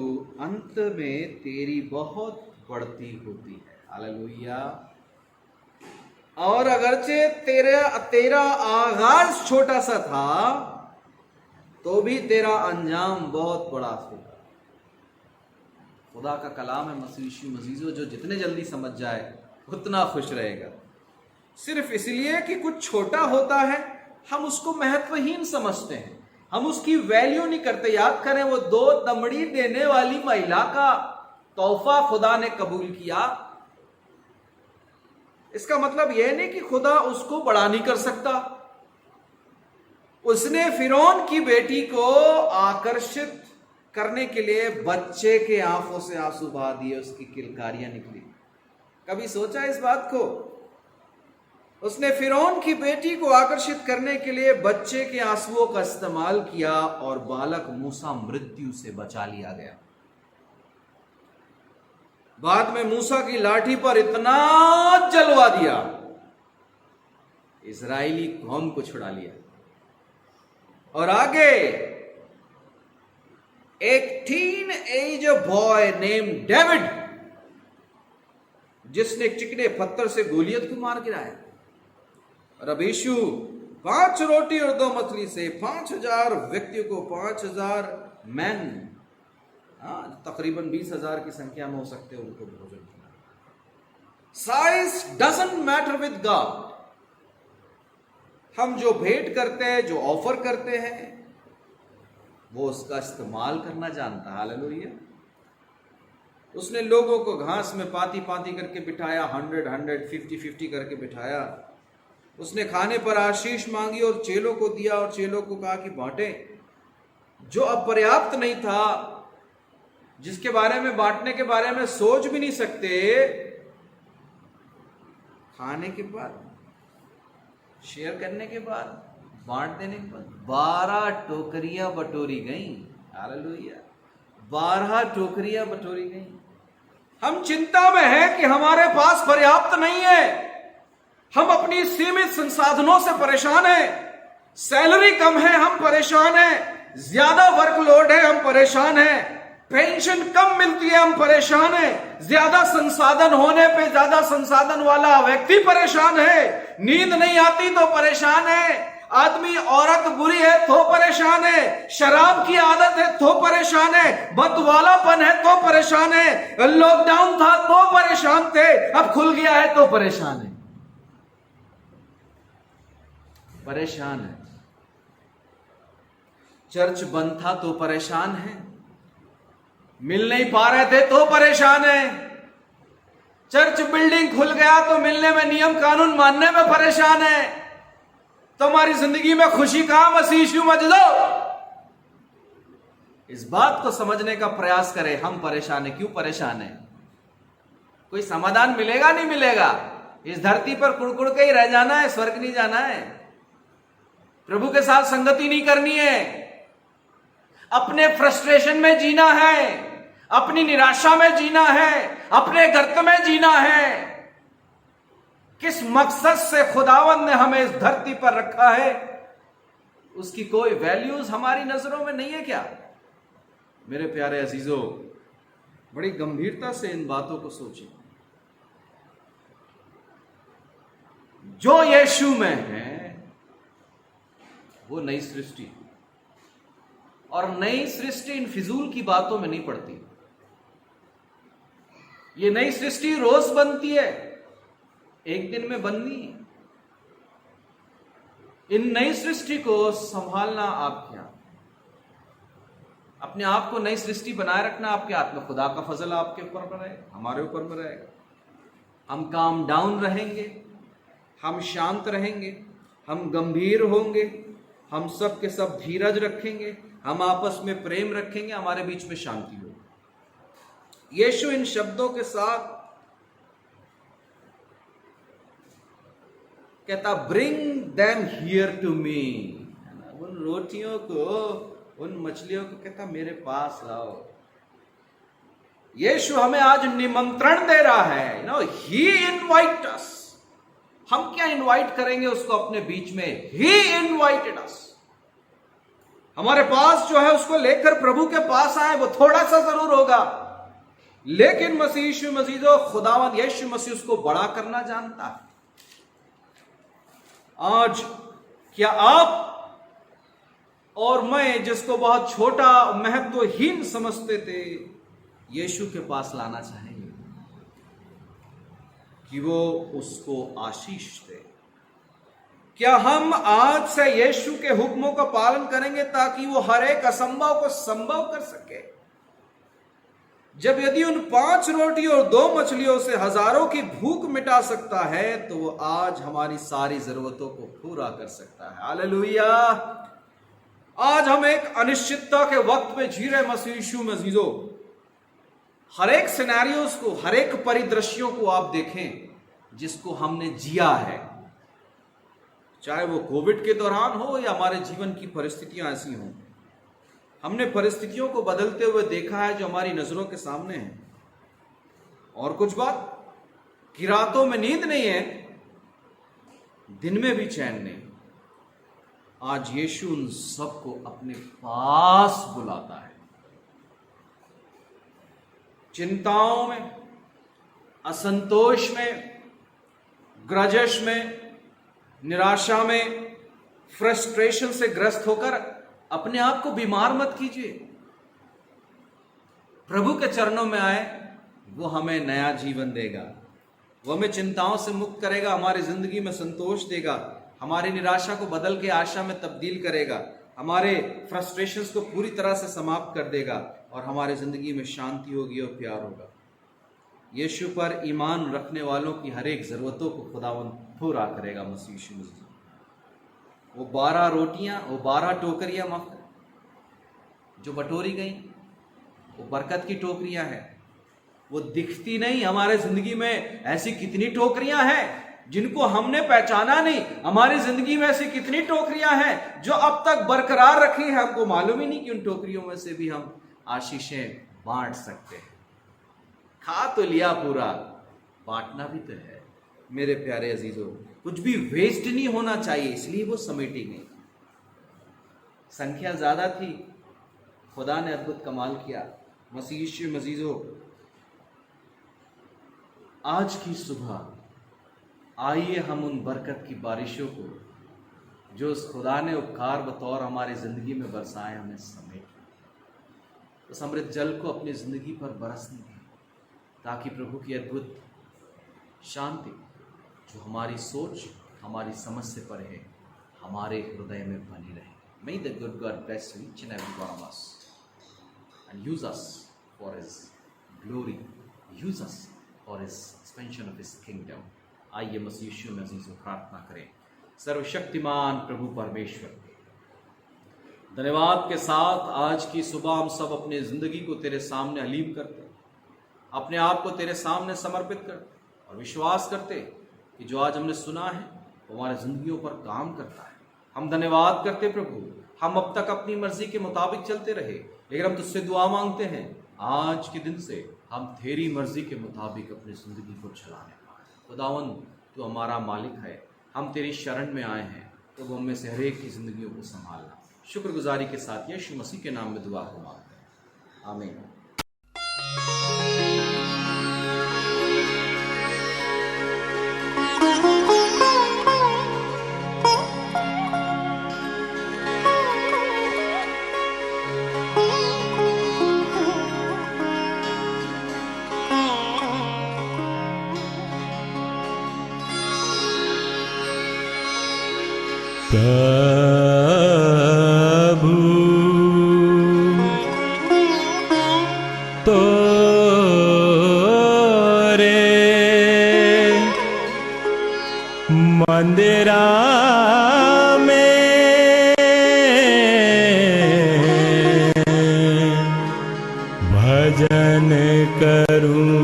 अंत में तेरी बहुत बढ़ती होती है। हालेलुया। और अगरचे तेरा आगाज छोटा सा था, तो भी तेरा अंजाम बहुत बड़ा होगा। खुदा का कलाम है मसीह यीशु मसीह, जो जितने जल्दी समझ जाए उतना खुश रहेगा। सिर्फ इसलिए कि कुछ छोटा होता है, हम उसको महत्वहीन समझते हैं, हम उसकी वैल्यू नहीं करते। याद करें, वो 2 दमड़ी देने वाली महिला का तोहफा खुदा ने कबूल किया। इसका मतलब यह नहीं कि खुदा उसको बड़ा नहीं कर सकता। उसने फिरौन की बेटी को आकर्षित करने के लिए बच्चे के आंखों से आंसू बहा दिए, उसकी किलकारियां निकली। कभी सोचा इस बात को? उसने फिरौन की बेटी को आकर्षित करने के लिए बच्चे के आंसुओं का इस्तेमाल किया और बालक मूसा मृत्यु से बचा लिया गया। बाद में मूसा की लाठी पर इतना जलवा दिया, इजरायली कौम को छुड़ा लिया। और आगे एक teen age boy name David, जिसने चिकने पत्थर से गोलियत को मार गिराया। और अब यीशु 5 रोटी और 2 मछली से 5000 व्यक्तियों को, 5000 मैन, तकरीबन 20,000 की संख्या में हो सकते हैं, उनको भोजन किया। Size doesn't matter with God. हम जो भेंट करते हैं, जो ऑफर करते हैं, वो उसका इस्तेमाल करना जानता है। हालेलुया। उसने लोगों को घास में पाती पाती करके बिठाया, 100 50 करके बिठाया। उसने खाने पर आशीष मांगी और चेलों को दिया और चेलों को कहा कि बांटे। जो अब पर्याप्त नहीं था, जिसके बारे में बांटने के बारे में सोच भी नहीं सकते, खाने के बाद, शेयर करने के बाद, बांट देने के बाद 12 टोकरियां बटोरी गई। हालेलुया। 12 टोकरियां बटोरी गई। हम चिंता में हैं कि हमारे पास पर्याप्त नहीं है। हम अपनी सीमित संसाधनों से परेशान हैं। सैलरी कम है, हम परेशान हैं। ज्यादा वर्कलोड है, हम परेशान हैं। पेंशन कम मिलती है, हम परेशान हैं। ज्यादा संसाधन होने पे ज्यादा संसाधन वाला व्यक्ति परेशान है। नींद नहीं आती तो परेशान है। आदमी औरत बुरी है तो परेशान है, शराब की आदत है तो परेशान है, बदवालापन है तो परेशान है, लॉकडाउन था तो परेशान थे, अब खुल गया है तो परेशान है। परेशान है। चर्च बंद था तो परेशान है, मिल नहीं पा रहे थे तो परेशान है, चर्च बिल्डिंग खुल गया तो मिलने में, नियम कानून मानने में परेशान है। तो हमारी जिंदगी में खुशी कहां मसीह यीशु मौजूद? इस बात को समझने का प्रयास करें। हम परेशान है, क्यों परेशान है? कोई समाधान मिलेगा नहीं मिलेगा। इस धरती पर कुड़कुड़ के ही रह जाना है, स्वर्ग नहीं जाना है। प्रभु के साथ संगति नहीं करनी है, अपने फ्रस्ट्रेशन में जीना है, अपनी निराशा में जीना है, अपने गर्त में जीना है। किस मकसद से खुदावंद ने हमें इस धरती पर रखा है, उसकी कोई वैल्यूज हमारी नजरों में नहीं है क्या? मेरे प्यारे अजीजों, बड़ी गंभीरता से इन बातों को सोचें। जो यीशु में है वो नई सृष्टि, और नई सृष्टि इन फिजूल की बातों में नहीं पड़ती। ये नई सृष्टि रोज बनती है, एक दिन में बननी है। इन नई सृष्टि को संभालना आपके हाथ, अपने आप को नई सृष्टि बनाए रखना आपके हाथ में। खुदा का फजल आपके ऊपर में रहेगा, हमारे ऊपर में रहेगा। हम काम डाउन रहेंगे, हम शांत रहेंगे, हम गंभीर होंगे, हम सब के सब धीरज रखेंगे, हम आपस में प्रेम रखेंगे, हमारे बीच में शांति होगी। यीशु इन शब्दों के साथ कहता, bring them here to me. उन रोटियों को, उन मछलियों को कहता मेरे पास लाओ। यीशु हमें आज निमंत्रण दे रहा है। ही इनवाइट अस। हम क्या इनवाइट करेंगे उसको अपने बीच में? ही इनवाइटेड अस। हमारे पास जो है उसको लेकर प्रभु के पास आए। वो थोड़ा सा जरूर होगा, लेकिन मसीह यीशु मसीह, खुदावंद यीशु मसीह उसको बड़ा करना जानता है। आज क्या आप और मैं, जिसको बहुत छोटा महत्वहीन समझते थे, यीशु के पास लाना चाहेंगे कि वो उसको आशीष दे? क्या हम आज से यीशु के हुक्मों का पालन करेंगे ताकि वो हर एक असंभव को संभव कर सके? जब यदि उन 5 रोटी और 2 मछलियों से हजारों की भूख मिटा सकता है, तो वो आज हमारी सारी जरूरतों को पूरा कर सकता है। हालेलुया। आज हम एक अनिश्चितता के वक्त में जी रहे मसीह यीशु मसीजो। हर एक सिनेरियोस को, हर एक परिदृश्यों को आप देखें जिसको हमने जिया है, चाहे वो कोविड के दौरान हो या हमारे जीवन की परिस्थितियां ऐसी हों। हमने परिस्थितियों को बदलते हुए देखा है जो हमारी नजरों के सामने है। और कुछ बात कि रातों में नींद नहीं है, दिन में भी चैन नहीं। आज यीशु उन सबको अपने पास बुलाता है। चिंताओं में, असंतोष में, ग्रजश में, निराशा में, फ्रस्ट्रेशन से ग्रस्त होकर अपने आप को बीमार मत कीजिए। प्रभु के चरणों में आए, वो हमें नया जीवन देगा। वो हमें चिंताओं से मुक्त करेगा, हमारी जिंदगी में संतोष देगा, हमारी निराशा को बदल के आशा में तब्दील करेगा, हमारे फ्रस्ट्रेशंस को पूरी तरह से समाप्त कर देगा, और हमारी जिंदगी में शांति होगी और प्यार होगा। यीशु पर ईमान रखने वालों की हर एक जरूरतों को खुदावंद पूरा करेगा मसीह यीशु मसीह। वो 12 रोटियां, वो 12 टोकरियां जो बटोरी गई, वो बरकत की टोकरियां हैं। वो दिखती नहीं। हमारे जिंदगी में ऐसी कितनी टोकरियां हैं जिनको हमने पहचाना नहीं। हमारी जिंदगी में ऐसी कितनी टोकरियां हैं जो अब तक बरकरार रखी है, हमको मालूम ही नहीं कि उन टोकरियों में से भी हम आशीषें बांट सकते हैं। खा तो लिया पूरा, बांटना भी तो है। मेरे प्यारे अजीजों, कुछ भी वेस्ट नहीं होना चाहिए, इसलिए वो समेटी गई। संख्या ज्यादा थी, खुदा ने अद्भुत कमाल किया। मसीह यीशु मसीजों, आज की सुबह आइए हम उन बरकत की बारिशों को जो उस खुदा ने उपकार बतौर हमारी ज़िंदगी में बरसाए हमें समेट उस अमृत जल को अपनी ज़िंदगी पर बरसने दें, ताकि प्रभु की अद्भुत शांति जो हमारी सोच हमारी समझ से परे है हमारे हृदय में बनी रहे। May the good God bless each and every one of us and use us for His glory, use us for His expansion of His kingdom. आइए मसीह यीशु में अजीज़ों प्रार्थना करें। सर्वशक्तिमान प्रभु परमेश्वर, धन्यवाद के साथ आज की सुबह हम सब अपनी ज़िंदगी को तेरे सामने हलीम करते, अपने आप को तेरे सामने समर्पित करते और विश्वास करते कि जो आज हमने सुना है वो हमारी ज़िंदगियों पर काम करता है। हम धन्यवाद करते प्रभु, हम अब तक अपनी मर्जी के मुताबिक चलते रहे, लेकिन हम तुझसे दुआ मांगते हैं आज के दिन से हम तेरी मर्जी के मुताबिक अपनी ज़िंदगी को चलाने पाए। खुदावन, तू हमारा मालिक है, हम तेरी शरण में आए हैं, तो हम में से हर एक की ज़िंदगियों को संभालना। शुक्रगुजारी के साथ यीशु मसीह के नाम में दुआ को मांगते हैं, आमीन। प्रभु तोरे मंदिरा में भजन करूं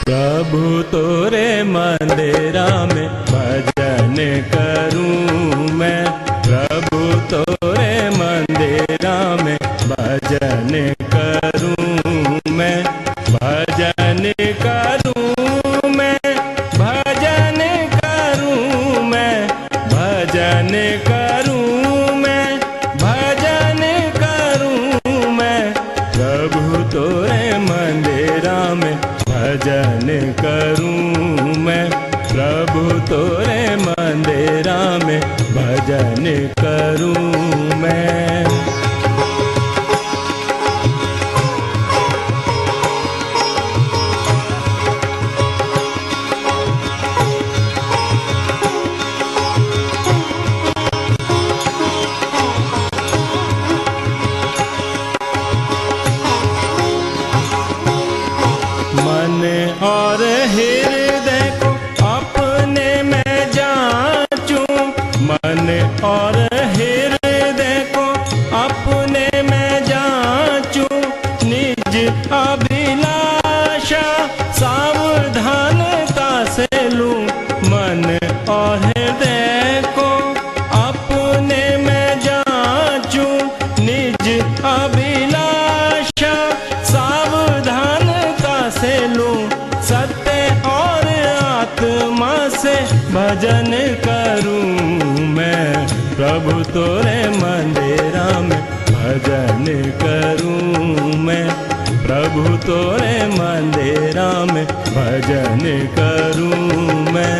प्रभु तोरे मंदिरा में भजन करूं मैं, प्रभु तोरे मंदिरा में भजन करूं मैं, भजन करूं मैं, भजन करूं मैं, भजन करूं मैं, भजन करूं मैं, प्रभु तोरे मंदिरा में भजन करूं मैं, प्रभु तोरे मंदिरा में भजन करूं मैं। मन और हृदय को अपने में जांचूं, मन और हृदय को अपने में जांचूं, निज अभिलाषा सावधानता से लूं, मन और हृदय को अपने में जांचूं, निज अभिलाषा सावधानता से लूं, सत्य और आत्मा से भजन करूं मैं, प्रभु तोरे मंदिरा में भजन करूं मैं, प्रभु तोरे मंदिरा में भजन करूं मैं।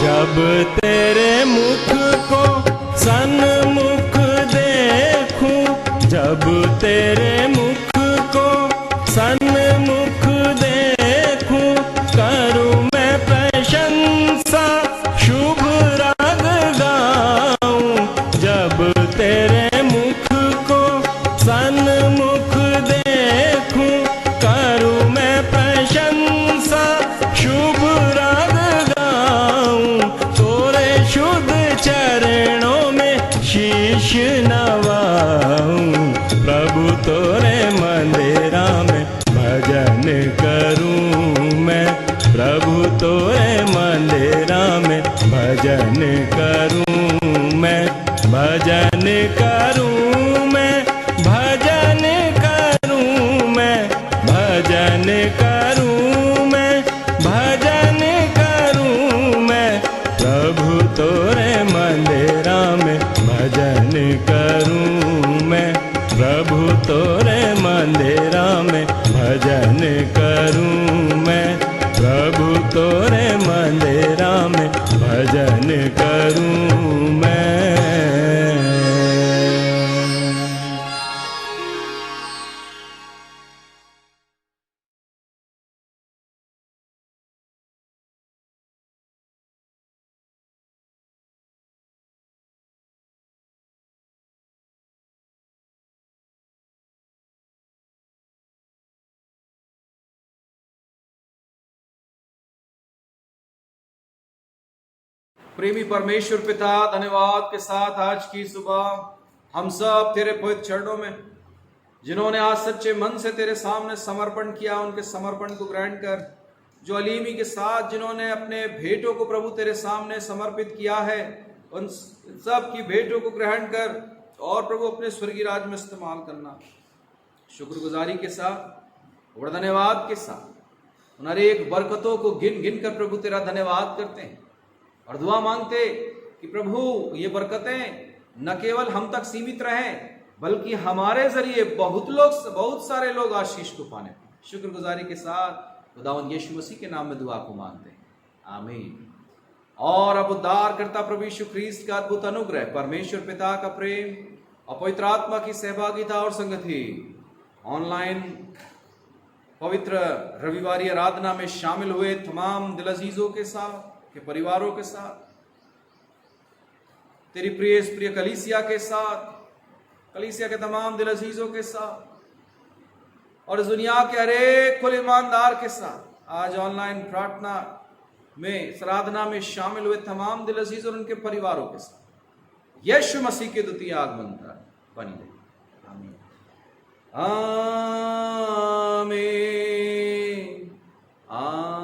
जब तेरे मुख को सन्मुख देखूं, जब तेरे मुख को सन्मुख देखूं, करूं मैं प्रशंसा शुभ राग गाऊं, जब तेरे मुख को सन्मुख देखूं, करूं मैं प्रशंसा शुभ राग गाऊं, तोरे प्रभु तोरे मंदिरा में भजन करूं मैं, भजन करूं मैं, भजन करूं मैं, भजन करूं मैं, भजन करूं मैं, प्रभु तोरे मंदिरा में भजन करूं मैं, प्रभु तोरे मंदिरा में भजन करूं मैं, प्रभु तोरे मंदिरा में भजन करूं मैं। प्रेमी परमेश्वर पिता, धन्यवाद के साथ आज की सुबह हम सब तेरे पवित्र चरणों में, जिन्होंने आज सच्चे मन से तेरे सामने समर्पण किया, उनके समर्पण को ग्रहण कर। जो अलीमी के साथ जिन्होंने अपने भेंटों को प्रभु तेरे सामने समर्पित किया है, उन सब की भेंटों को ग्रहण कर और प्रभु अपने स्वर्गीय राज में इस्तेमाल करना। शुक्रगुजारी के साथ और धन्यवाद के साथ उन हर एक बरकतों को गिन गिन कर प्रभु तेरा धन्यवाद करते हैं और दुआ मांगते कि प्रभु ये बरकतें न केवल हम तक सीमित रहें, बल्कि हमारे जरिए बहुत सारे लोग आशीष को पाने पाए। शुक्रगुजारी के साथ खुदावंद यीशु मसीह के नाम में दुआ को मांगते हैं, आमीन। और अब उद्धार करता प्रभु यीशु ख्रीस्त का अद्भुत अनुग्रह, परमेश्वर पिता का प्रेम और पवित्र आत्मा की सहभागिता और संगति ऑनलाइन पवित्र रविवारी आराधना में शामिल हुए तमाम दिल अजीजों के साथ, के परिवारों के साथ, तेरी प्रिय कलीसिया के साथ, कलीसिया के तमाम दिल अजीजों के साथ और इस दुनिया के हरेक कुल ईमानदार के साथ आज ऑनलाइन प्रार्थना में आराधना में शामिल हुए तमाम दिल अजीज और उनके परिवारों के साथ यीशु मसीह के द्वितीय आगमन का बनी रहे। आमीन, आमीन, आमीन।